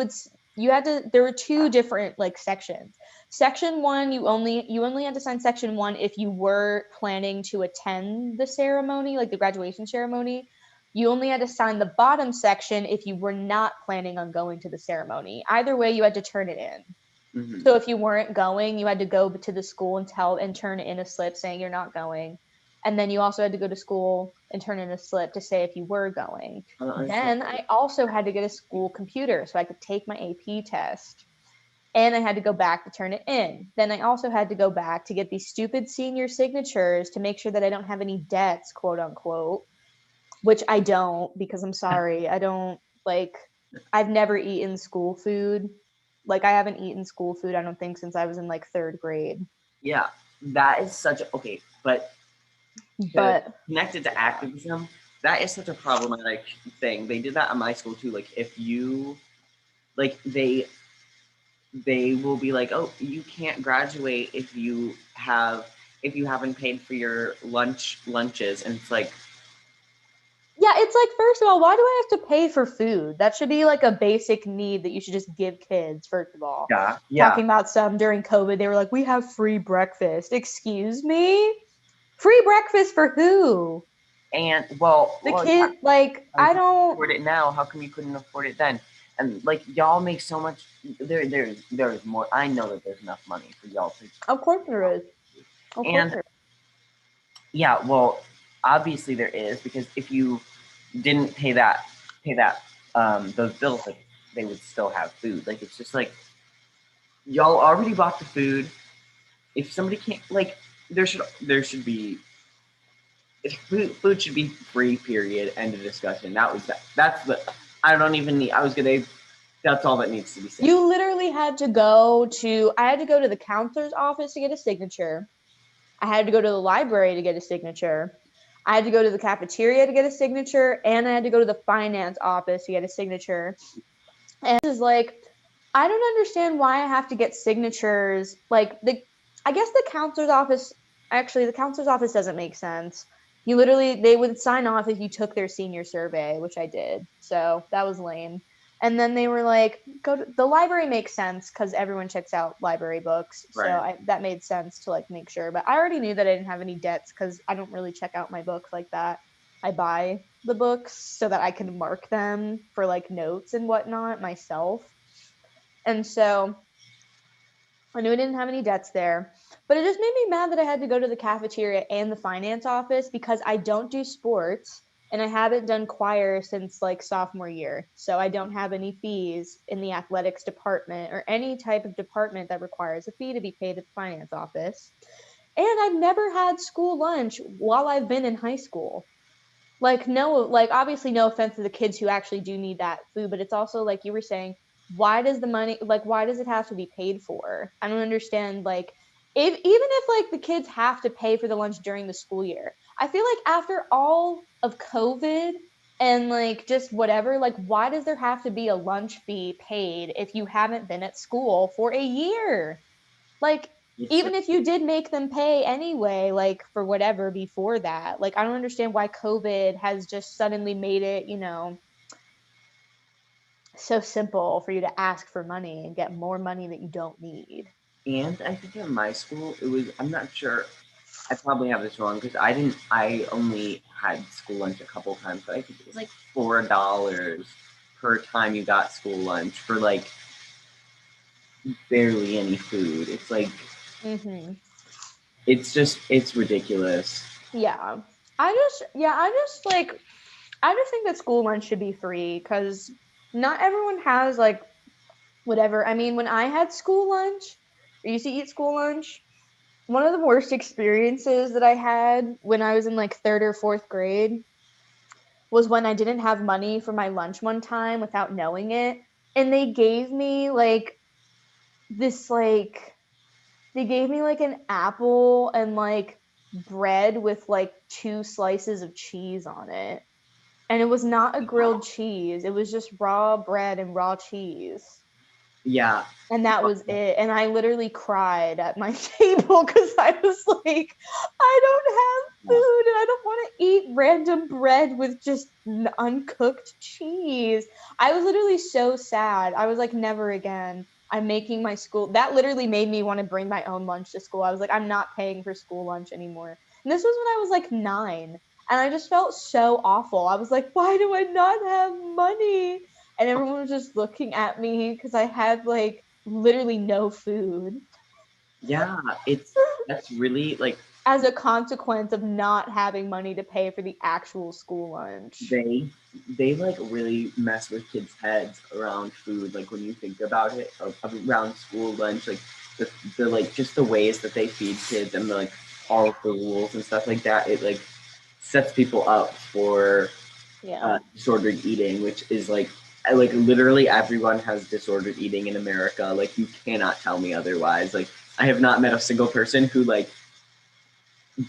had to there were two different like sections. Section 1, you only had to sign section 1 if you were planning to attend the ceremony, like the graduation ceremony. You only had to sign the bottom section if you were not planning on going to the ceremony. Either way, you had to turn it in. Mm-hmm. So if you weren't going, you had to go to the school and turn in a slip saying you're not going. And then you also had to go to school and turn in a slip to say if you were going. I don't understand. Then I also had to get a school computer so I could take my AP test. and I had to go back to turn it in. Then I also had to go back to get these stupid senior signatures to make sure that I don't have any debts, quote unquote, which I don't, because I'm sorry. I don't like, I've never eaten school food. Like, I haven't eaten school food, I don't think, since I was in like third grade. Yeah, that is such a okay, but to But connect it to activism, that is such a problematic thing. They did that in my school too. Like if you like they will be like, oh, you can't graduate if you haven't paid for your lunches, and it's like, yeah, it's like, first of all, why do I have to pay for food? That should be like a basic need that you should just give kids, first of all. yeah, Talking about some during COVID, they were like, we have free breakfast. Excuse me? Free breakfast for who? and The well, yeah, kid, like, if I you can don't, afford it now, how come you couldn't afford it then? And like y'all make so much. There's more. I know that there's enough money for y'all to. of course there is. Of course And there yeah, well, obviously there is because if you didn't pay that those bills, like they would still have food. Like it's just like y'all already bought the food. If somebody can't like, there should be food should be free. Period. End of discussion. That's the I don't even need. I was gonna. That's all that needs to be said. You literally had to I had to go to the counselor's office to get a signature. I had to go to the library to get a signature. I had to go to the cafeteria to get a signature, and I had to go to the finance office to get a signature. And this is like, I don't understand why I have to get signatures. Like, I guess the counselor's office doesn't make sense. They would sign off if you took their senior survey, which I did. So that was lame. And then they were like, go to the library. Makes sense because everyone checks out library books. So Right. that made sense to like make sure. But I already knew that I didn't have any debts because I don't really check out my books like that. I buy the books so that I can mark them for like notes and whatnot myself. And so I knew I didn't have any debts there, but it just made me mad that I had to go to the cafeteria and the finance office because I don't do sports and I haven't done choir since like sophomore year. So I don't have any fees in the athletics department or any type of department that requires a fee to be paid at the finance office. And I've never had school lunch while I've been in high school. Like, no, like, obviously no offense to the kids who actually do need that food, but it's also like you were saying, why does it have to be paid for? I don't understand. Like, if even if like the kids have to pay for the lunch during the school year, I feel like after all of COVID and like just whatever, like, why does there have to be a lunch fee paid if you haven't been at school for a year? Like, It's even if you did make them pay anyway, like for whatever before that, like, I don't understand why COVID has just suddenly made it, so simple for you to ask for money and get more money that you don't need. and I think in my school it was. I'm not sure. I probably have this wrong because I didn't. I only had school lunch a couple times, but I think it was like $4 per time you got school lunch for like barely any food. It's like Hmm. it's ridiculous. Yeah. I just think that school lunch should be free because not everyone has like whatever. I mean, when I had school lunch, or used to eat school lunch, one of the worst experiences that I had when I was in like third or fourth grade was when I didn't have money for my lunch one time without knowing it. And this, like, they gave me like an apple and like bread with like two slices of cheese on it. And it was not a grilled cheese, it was just raw bread and raw cheese. Yeah, And that was it. And I literally cried at my table because I was like, I don't have food and I don't want to eat random bread with just uncooked cheese. I was literally so sad. I was like, never again. I'm making my school. That literally made me want to bring my own lunch to school. I was like, I'm not paying for school lunch anymore. And this was when I was like 9. And I just felt so awful. I was like, why do I not have money? And everyone was just looking at me because I had like literally no food. yeah. It's that's really like. as a consequence of not having money to pay for the actual school lunch. They like really mess with kids' heads around food. Like when you think about it, around school lunch, like the like just the ways that they feed kids and like all of the rules and stuff like that. It like sets people up for Yeah. disordered eating, which is like literally everyone has disordered eating in America. Like you cannot tell me otherwise. Like I have not met a single person who like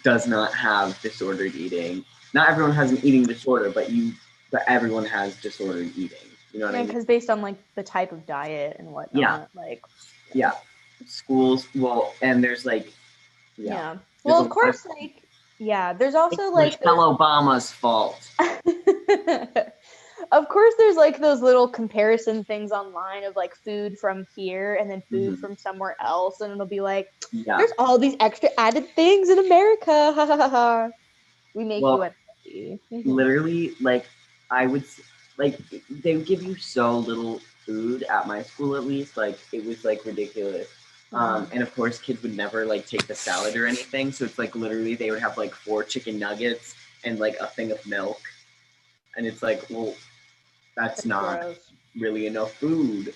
does not have disordered eating. Not everyone has an eating disorder, but everyone has disordered eating. You know what I Yeah, mean? because based on like the type of diet and Yeah, whatnot, like yeah. Schools, well, and there's like, yeah, yeah. there's Well, a of lot of course, like yeah, there's it's also like Michelle Obama's fault. of course there's like those little comparison things online of like food from here and then food Mm-hmm. from somewhere else, and it'll be like, Yeah. there's all these extra added things in America. Ha ha ha ha. We make you Well, unhappy. literally, like I would like they would give you so little food at my school, at least. Like it was like ridiculous. And of course, kids would never like take the salad or anything. So it's like literally they would have like 4 chicken nuggets and like a thing of milk, and it's like, well, that's That's not gross. really enough food.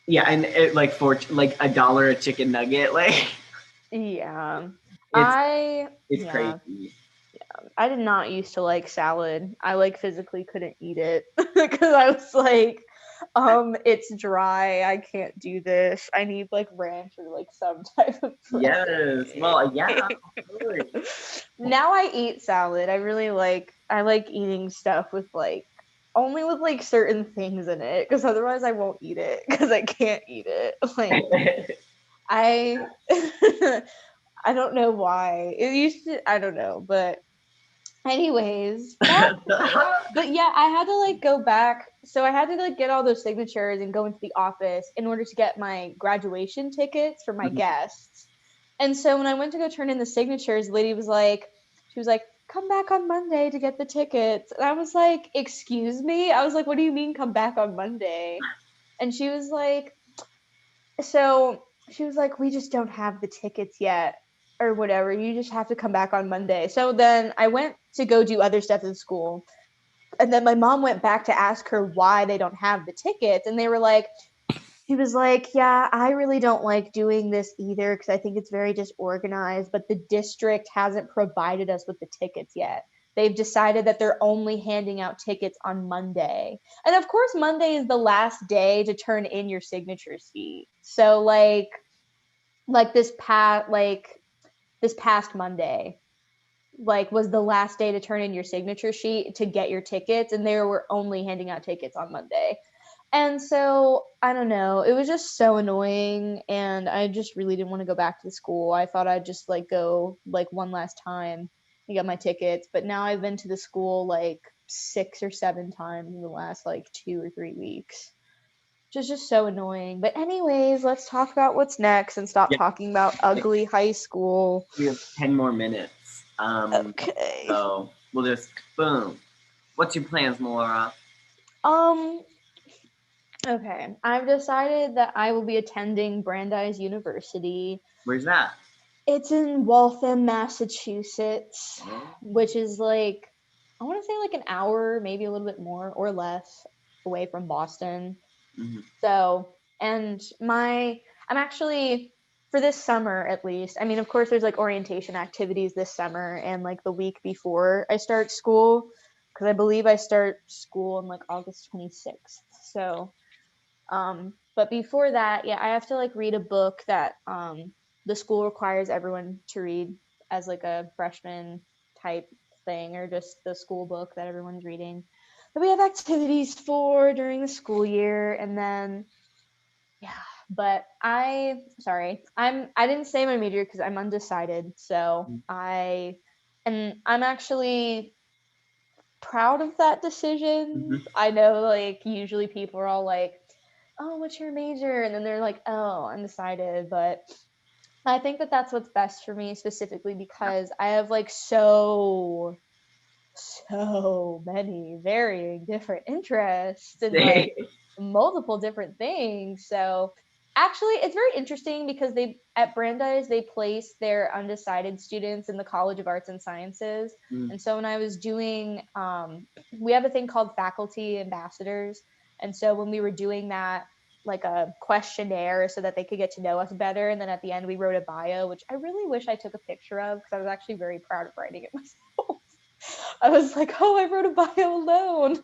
Yeah, and it, like for like $1 a chicken nugget, like Yeah. it's I it's yeah. crazy. I did not used to like salad. I like physically couldn't eat it because I was like, it's dry. I can't do this. I need like ranch or like some type of Yes, dressing. well, yeah, of course. Now I eat salad. I like eating stuff with like only with like certain things in it because otherwise I won't eat it because I can't eat it. Like I I don't know why. It used to I don't know, but anyways, but yeah, I had to like go back. So I had to like get all those signatures and go into the office in order to get my graduation tickets for my guests. And so when I went to go turn in the signatures, the lady was like, she was like, come back on Monday to get the tickets. And I was like, excuse me? I was like, what do you mean come back on Monday? And she was like, we just don't have the tickets yet or whatever. You just have to come back on Monday. So then I went to go do other stuff in school. And then my mom went back to ask her why they don't have the tickets. And they were like, she was like, yeah, I really don't like doing this either because I think it's very disorganized, but the district hasn't provided us with the tickets yet. They've decided that they're only handing out tickets on Monday. And of course, Monday is the last day to turn in your signature sheet. So like this past Monday, like was the last day to turn in your signature sheet to get your tickets, and they were only handing out tickets on Monday. And so I don't know, it was just so annoying, and I just really didn't want to go back to the school. I thought I'd just like go like one last time and get my tickets, but now I've been to the school like 6 or 7 times in the last like 2 or 3 weeks, which is just so annoying. But anyways, let's talk about what's next and stop Yeah, talking about ugly high school. we have 10 more minutes. Okay. So we'll just boom. What's your plans, Melora? Um, okay. I've decided that I will be attending Brandeis University. Where's that? It's in Waltham, Massachusetts, Oh. which is like, I want to say like an hour, maybe a little bit more or less away from Boston. Mhm. So, and I'm actually, for this summer at least, I mean, of course, there's like orientation activities this summer and like the week before I start school, because I believe I start school on like August 26th. So, but before that, yeah, I have to like read a book that the school requires everyone to read as like a freshman type thing, or just the school book that everyone's reading that we have activities for during the school year. And then yeah, but I didn't say my major because I'm undecided. So I'm actually proud of that decision. Mhm. I know like usually people are all like, "Oh, what's your major?" and then they're like, "Oh, undecided." But I think that that's what's best for me specifically because I have like so many varying different interests and like multiple different things. So Actually, it's very interesting because they at Brandeis they place their undecided students in the College of Arts and Sciences. Mm. And so when I was doing, we have a thing called faculty ambassadors. And so when we were doing that, like a questionnaire so that they could get to know us better, and then at the end we wrote a bio, which I really wish I took a picture of because I was actually very proud of writing it myself. I was like, oh, I wrote a bio alone.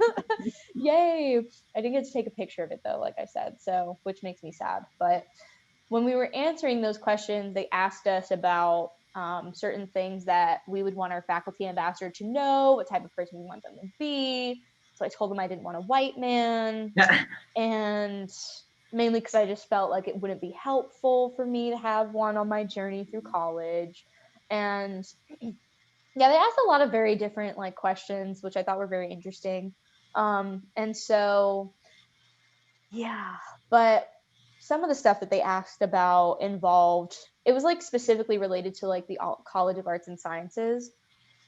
Yay. I didn't get to take a picture of it though, like I said, so which makes me sad. But when we were answering those questions, they asked us about certain things that we would want our faculty ambassador to know, what type of person we want them to be. So I told them I didn't want a white man, and mainly because I just felt like it wouldn't be helpful for me to have one on my journey through college. And yeah, they asked a lot of very different like questions, which I thought were very interesting. And so yeah, but some of the stuff that they asked about involved, it was like specifically related to like the College of Arts and Sciences.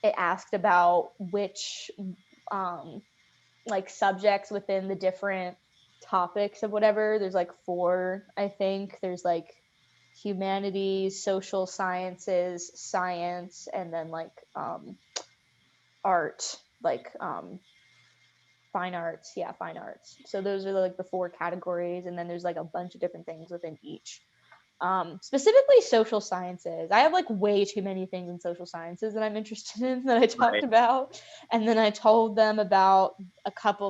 It asked about which um like subjects within the different topics of whatever. There's like four, I think. There's like humanities, social sciences, science, and then like art, like fine arts. Yeah, fine arts. So those are like the four categories, and then there's like a bunch of different things within each. Specifically social sciences. I have like way too many things in social sciences that I'm interested in that I talked Right. about. And then I told them about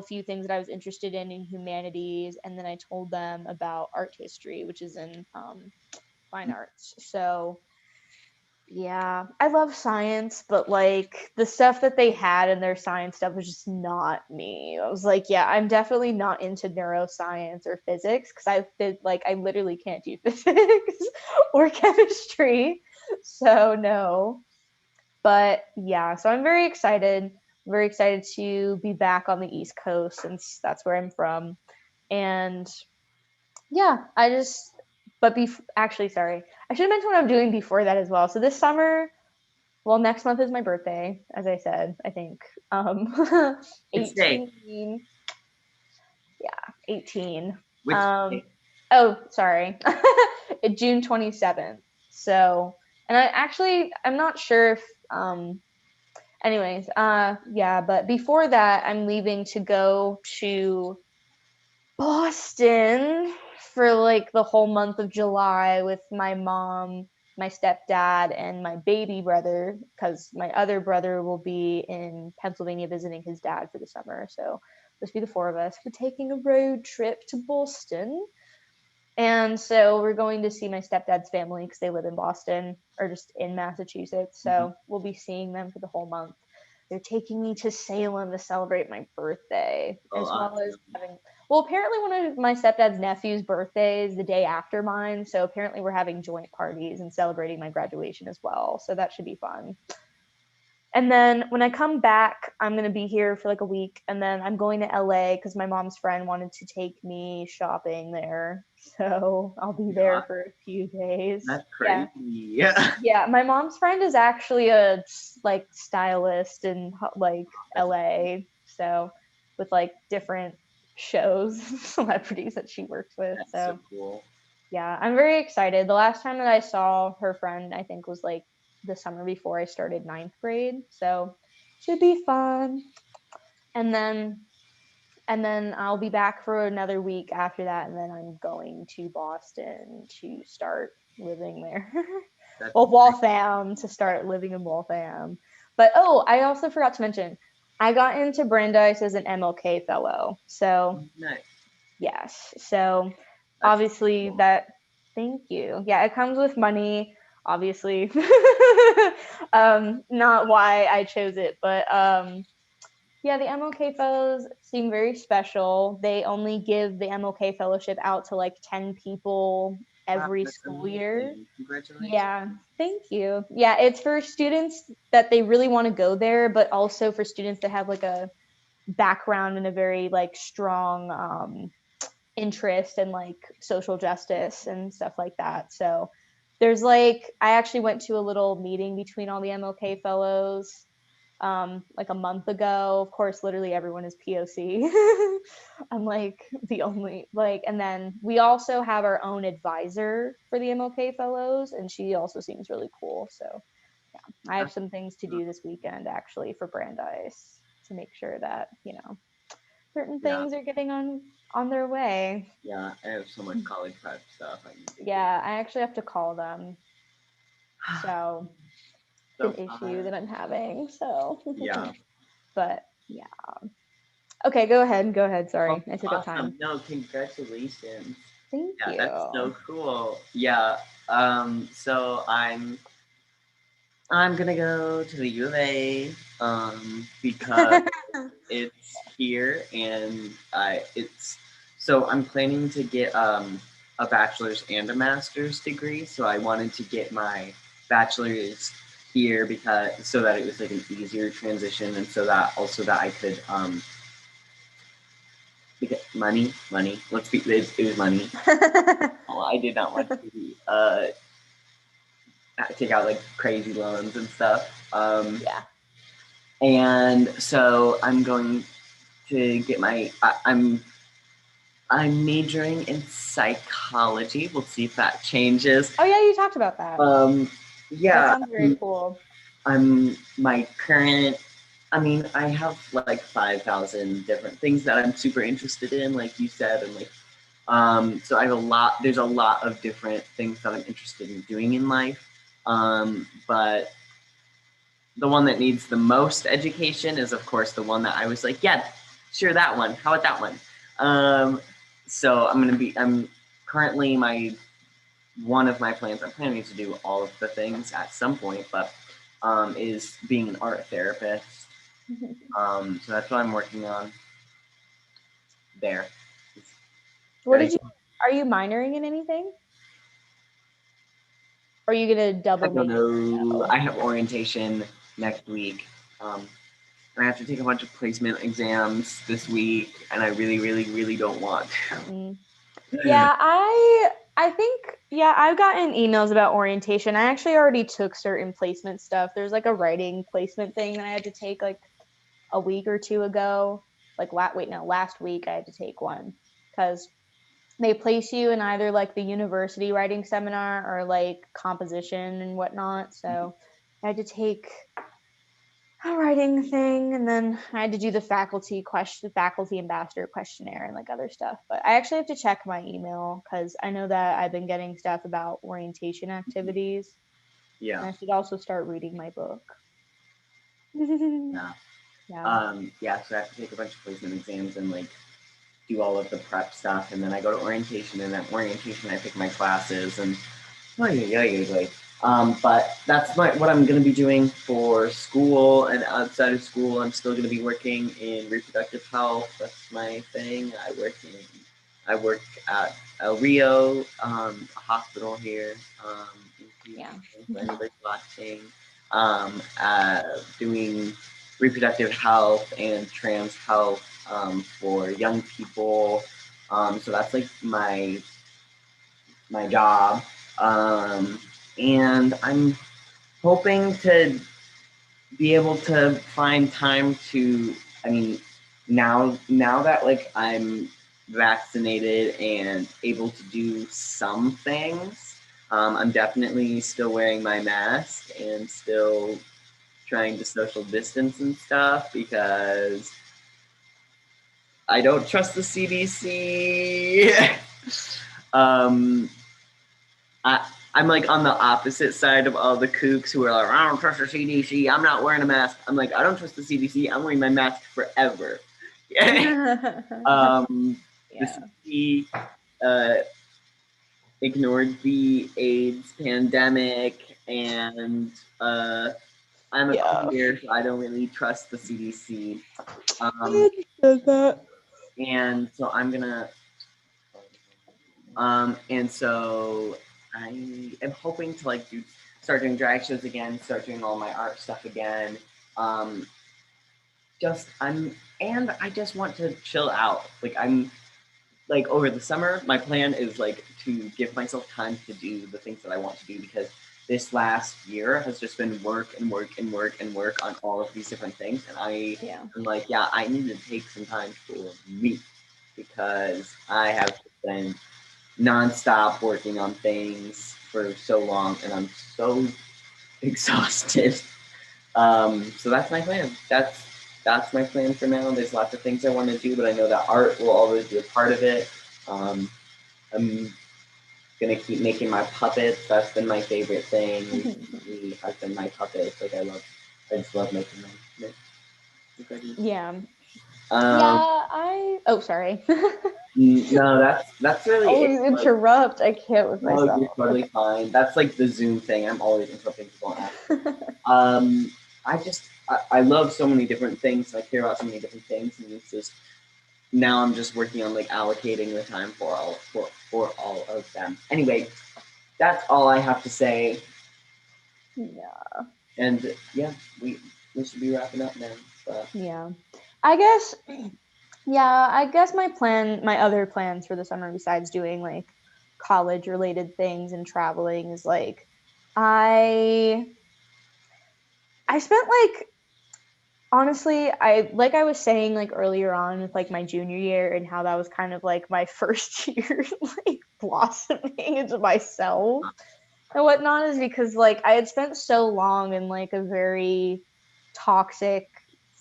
few things that I was interested in humanities. And then I told them about art history, which is in fine arts. So yeah, I love science, but like the stuff that they had in their science stuff was just not me. I was like, yeah, I'm definitely not into neuroscience or physics because I literally can't do physics or chemistry. So no. But yeah, so I'm very excited. Very excited to be back on the East Coast since that's where I'm from. And yeah, actually, sorry. I should have mentioned what I'm doing before that as well. So this summer, well, next month is my birthday, as I said, I think. Which day? 18. Yeah, 18. Which Um, day? oh, sorry. June 27th. So, and I'm not sure if, anyways, yeah, but before that, I'm leaving to go to Boston for like the whole month of July with my mom, my stepdad, and my baby brother, because my other brother will be in Pennsylvania visiting his dad for the summer. So let's be the four of us. We're taking a road trip to Boston. And so we're going to see my stepdad's family because they live in Boston or just in Massachusetts. Mhm. So we'll be seeing them for the whole month. They're taking me to Salem to celebrate my birthday, Oh, as well as awesome. having, well, apparently one of my stepdad's nephew's birthdays the day after mine. So apparently we're having joint parties and celebrating my graduation as well. So that should be fun. And then when I come back, I'm going to be here for like a week. And then I'm going to LA because my mom's friend wanted to take me shopping there. So I'll be there Yeah, for a few days. that's Yeah. crazy. Yeah. Yeah. My mom's friend is actually a like stylist in like That's LA. So with like different shows, celebrities that she works with. that's so So cool. yeah, I'm very excited. The last time that I saw her friend, I think, was like the summer before I started ninth grade. So should be fun. And then I'll be back for another week after that, and then I'm going to Boston to start living there. That's Well, great. Waltham to start living in Waltham. But oh, I also forgot to mention, I got into Brandeis as an MLK fellow. So Nice. yes. So That's obviously cool. that, thank you. Yeah, it comes with money, obviously. Not why I chose it, but yeah, the MLK fellows seem very special. They only give the MLK fellowship out to like 10 people Wow, every that's school year. amazing. Congratulations. Yeah, thank you. Yeah, it's for students that they really want to go there, but also for students that have like a background in a very like strong interest in like social justice and stuff like that. So there's like I actually went to a little meeting between all the MLK fellows like a month ago. Of course, literally everyone is POC. I'm like the only like, and then we also have our own advisor for the MLK fellows, and she also seems really cool. So yeah, I have some things to do this weekend actually for Brandeis to make sure that, certain Yeah. things are getting on their way. Yeah, I have so much college prep stuff I need to do. Yeah, I actually have to call them. So So it's an issue fun. that I'm having. So, Yeah. but yeah. Okay, go ahead. Go ahead. Oh, Sorry, I took up awesome. time. No, congratulations. Thank Yeah, that's you. so cool. Yeah. So I'm gonna go to the U of A because it's here and I'm planning to get a bachelor's and a master's degree. So I wanted to get my bachelor's here because so that it was like an easier transition and so that also that I could get money. It was money. Oh, I did not want to take out like crazy loans and stuff. Yeah. And so I'm going to get I'm majoring in psychology. We'll see if that changes. Oh yeah, you talked about that. That Yeah, sounds very cool. I'm my current. I mean, I have like 5,000 different things that I'm super interested in, like you said, and like, so I have a lot. There's a lot of different things that I'm interested in doing in life. But the one that needs the most education is, of course, the one that I was like, yeah, sure, that one. How about that one? So I'm currently one of my plans. I'm planning to do all of the things at some point, but is being an art therapist. So that's what I'm working on there. What did you? Are you minoring in anything? Or are you gonna I double don't major? know. No. I have orientation next week. And I have to take a bunch of placement exams this week, and I really, really, really don't want to. Mm. Yeah, I think yeah, I've gotten emails about orientation. I actually already took certain placement stuff. There's like a writing placement thing that I had to take like a week or two ago. Like last week I had to take one because they place you in either like the university writing seminar or like composition and whatnot. So I had to take a writing thing, and then I had to do the faculty ambassador questionnaire and like other stuff. But I actually have to check my email because I know that I've been getting stuff about orientation activities, Yeah, and I should also start reading my book. yeah, Yeah. yeah. So I have to take a bunch of placement exams and like do all of the prep stuff, and then I go to orientation, and at orientation I pick my classes, and but that's what I'm going to be doing for school and outside of school. I'm still going to be working in reproductive health. That's my thing. I work at El Rio, a hospital here. In Yeah. Houston, for anybody watching, doing reproductive health and trans health for young people. So that's like my job. And I'm hoping to be able to find time to, I mean, now that like I'm vaccinated and able to do some things, I'm definitely still wearing my mask and still trying to social distance and stuff because I don't trust the CDC. um, I'm like on the opposite side of all the kooks who are like, I don't trust the CDC. I'm not wearing a mask. I'm like, I don't trust the CDC. I'm wearing my mask forever. The Yeah. CDC ignored the AIDS pandemic, and I'm a Yeah. queer, so I don't really trust the CDC. I Um, understand that. and so I'm gonna and so I am hoping to like start doing drag shows again, start doing all my art stuff again. Um, just I'm and I just want to chill out. Like I'm like over the summer, my plan is like to give myself time to do the things that I want to do because this last year has just been work and work and work and work on all of these different things. And Yeah. I'm like, yeah, I need to take some time for me because I have been nonstop working on things for so long and I'm so exhausted. So that's my plan. That's my plan for now. There's lots of things I want to do, but I know that art will always be a part of it. I'm gonna keep making my puppets. That's been my favorite thing. Has been my puppets. Like I just love making them. Yeah. Um, Yeah, oh, sorry. no, that's really it. Always Like, interrupt. I can't with no, myself. you're totally fine. That's like the Zoom thing. I'm always interrupting people on accident. Okay. I love so many different things. I care about so many different things, and it's just now I'm just working on like allocating the time for all of them. Anyway, that's all I have to say. Yeah. And yeah, we should be wrapping up now. But Yeah. I guess my other plans for the summer besides doing like college related things and traveling is like I I spent like honestly, I was saying like earlier on with like my junior year and how that was kind of like my first year like blossoming into myself and whatnot is because like I had spent so long in like a very toxic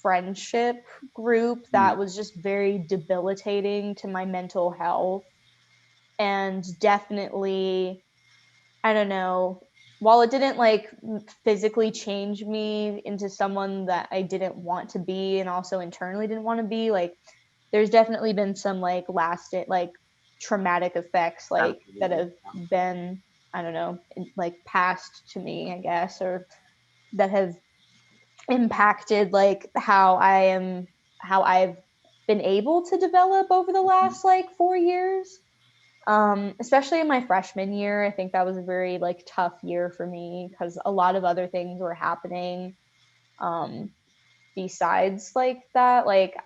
friendship group that was just very debilitating to my mental health and definitely I don't know, while it didn't like physically change me into someone that I didn't want to be and also internally didn't want to be, like there's definitely been some like lasting like traumatic effects like that absolutely. have been I don't know, like passed to me, I guess, or that have impacted like how I've been able to develop over the last like 4 years. Especially in my freshman year, I think that was a very like tough year for me because a lot of other things were happening um besides like that. Like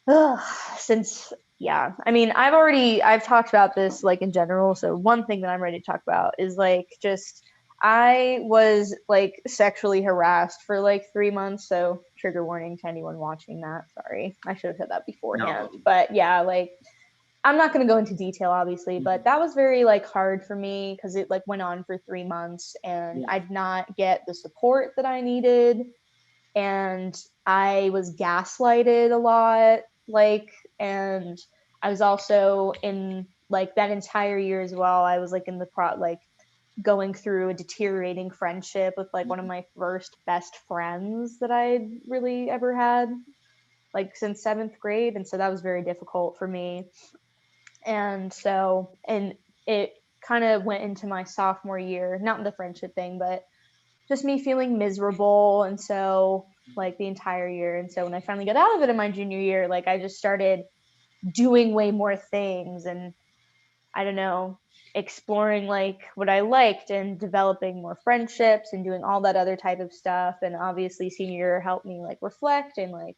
ugh, since yeah, I mean, I've talked about this like in general. So one thing that I'm ready to talk about is like just I was like sexually harassed for like 3 months. So trigger warning to anyone watching that. Sorry, I should have said that beforehand. No. But yeah, like I'm not going to go into detail, obviously, but that was very like hard for me because it like went on for 3 months and Yeah. I did not get the support that I needed. And I was gaslighted a lot, like, and I was also in like that entire year as well. I was like in the like going through a deteriorating friendship with like one of my first best friends that I'd really ever had, like since seventh grade. And so that was very difficult for me and it kind of went into my sophomore year, not in the friendship thing, but just me feeling miserable. And so, like, the entire year. And so, when I finally got out of it in my junior year, like, I just started doing way more things and I don't know, exploring like what I liked and developing more friendships and doing all that other type of stuff. And obviously, senior year helped me like reflect and like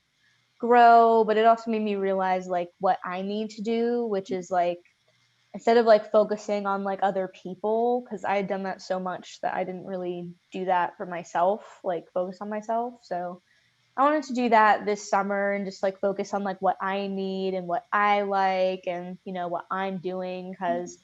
grow, but it also made me realize like what I need to do, which is like instead of like focusing on like other people because I had done that so much that I didn't really do that for myself, like focus on myself. So I wanted to do that this summer and just like focus on like what I need and what I like and what I'm doing because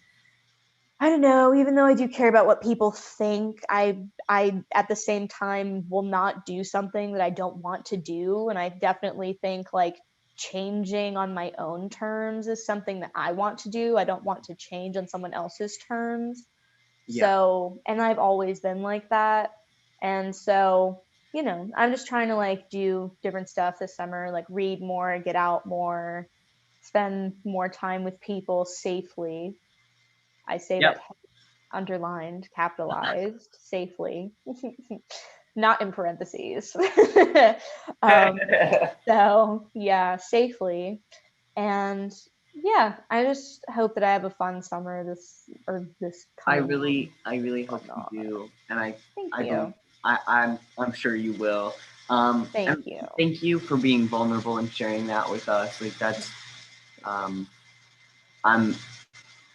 I don't know, even though I do care about what people think, I at the same time will not do something that I don't want to do. And I definitely think like changing on my own terms is something that I want to do. I don't want to change on someone else's terms. Yeah. So, and I've always been like that. And so, I'm just trying to like do different stuff this summer, like read more, get out more, spend more time with people safely. I say Yep. that underlined, capitalized, safely, not in parentheses. um, so yeah, safely, and yeah, I just hope that I have a fun summer this coming month, I really hope you whatnot. do, and Thank I believe you, I'm sure you will. thank And you. thank you for being vulnerable and sharing that with us. Like that's, um, I'm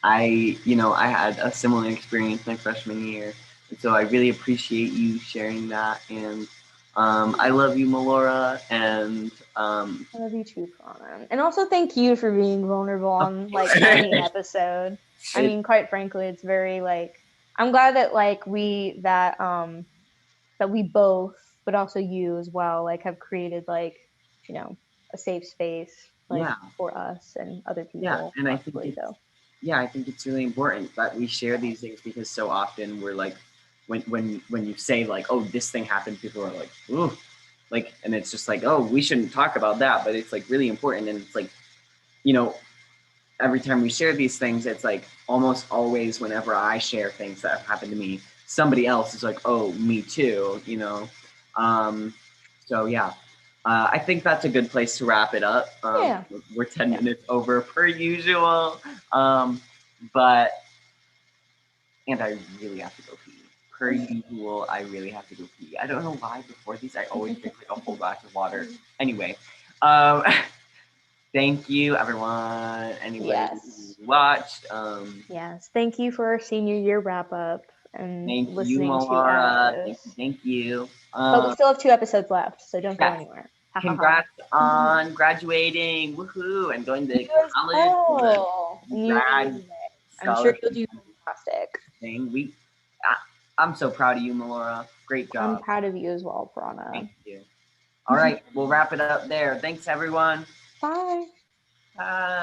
I had a similar experience my freshman year, and so I really appreciate you sharing that. And I love you, Melora, and I love you too, Prana. And also thank you for being vulnerable on like any episode. I it, mean, quite frankly, it's very like I'm glad that like that we both, but also you as well, like have created like, you know, a safe space like yeah, for us and other yeah, people and possibly. So I think it's really important that we share these things because so often we're like, when you say like, oh, this thing happened, people are like, ooh, like, and it's just like, oh, we shouldn't talk about that, but it's like really important, and it's like, you know, every time we share these things, it's like almost always whenever I share things that have happened to me, somebody else is like, oh, me too, you know. Um, so yeah, I think that's a good place to wrap it up. yeah. We're 10 Yeah. minutes over per usual, but and I really have to go pee. Per usual, I really have to go pee. I don't know why before these I always drink like a whole glass of water. Anyway, um, thank you, everyone. Anybody Yes. who watched. Yes. Thank you for our senior year wrap up and Thank you, listening to Melora. us. Thank you. But we still have 2 episodes left, so don't go Yes. anywhere. Ha ha ha. Congrats on graduating. Woohoo. And going to You as college for the well. And you grad I'm sure scholarship you'll do fantastic. thing. I, I'm so proud of you, Melora. Great I'm job. proud of you as well, Prana. Thank you. All right. We'll wrap it up there. Thanks, everyone. Bye. Bye.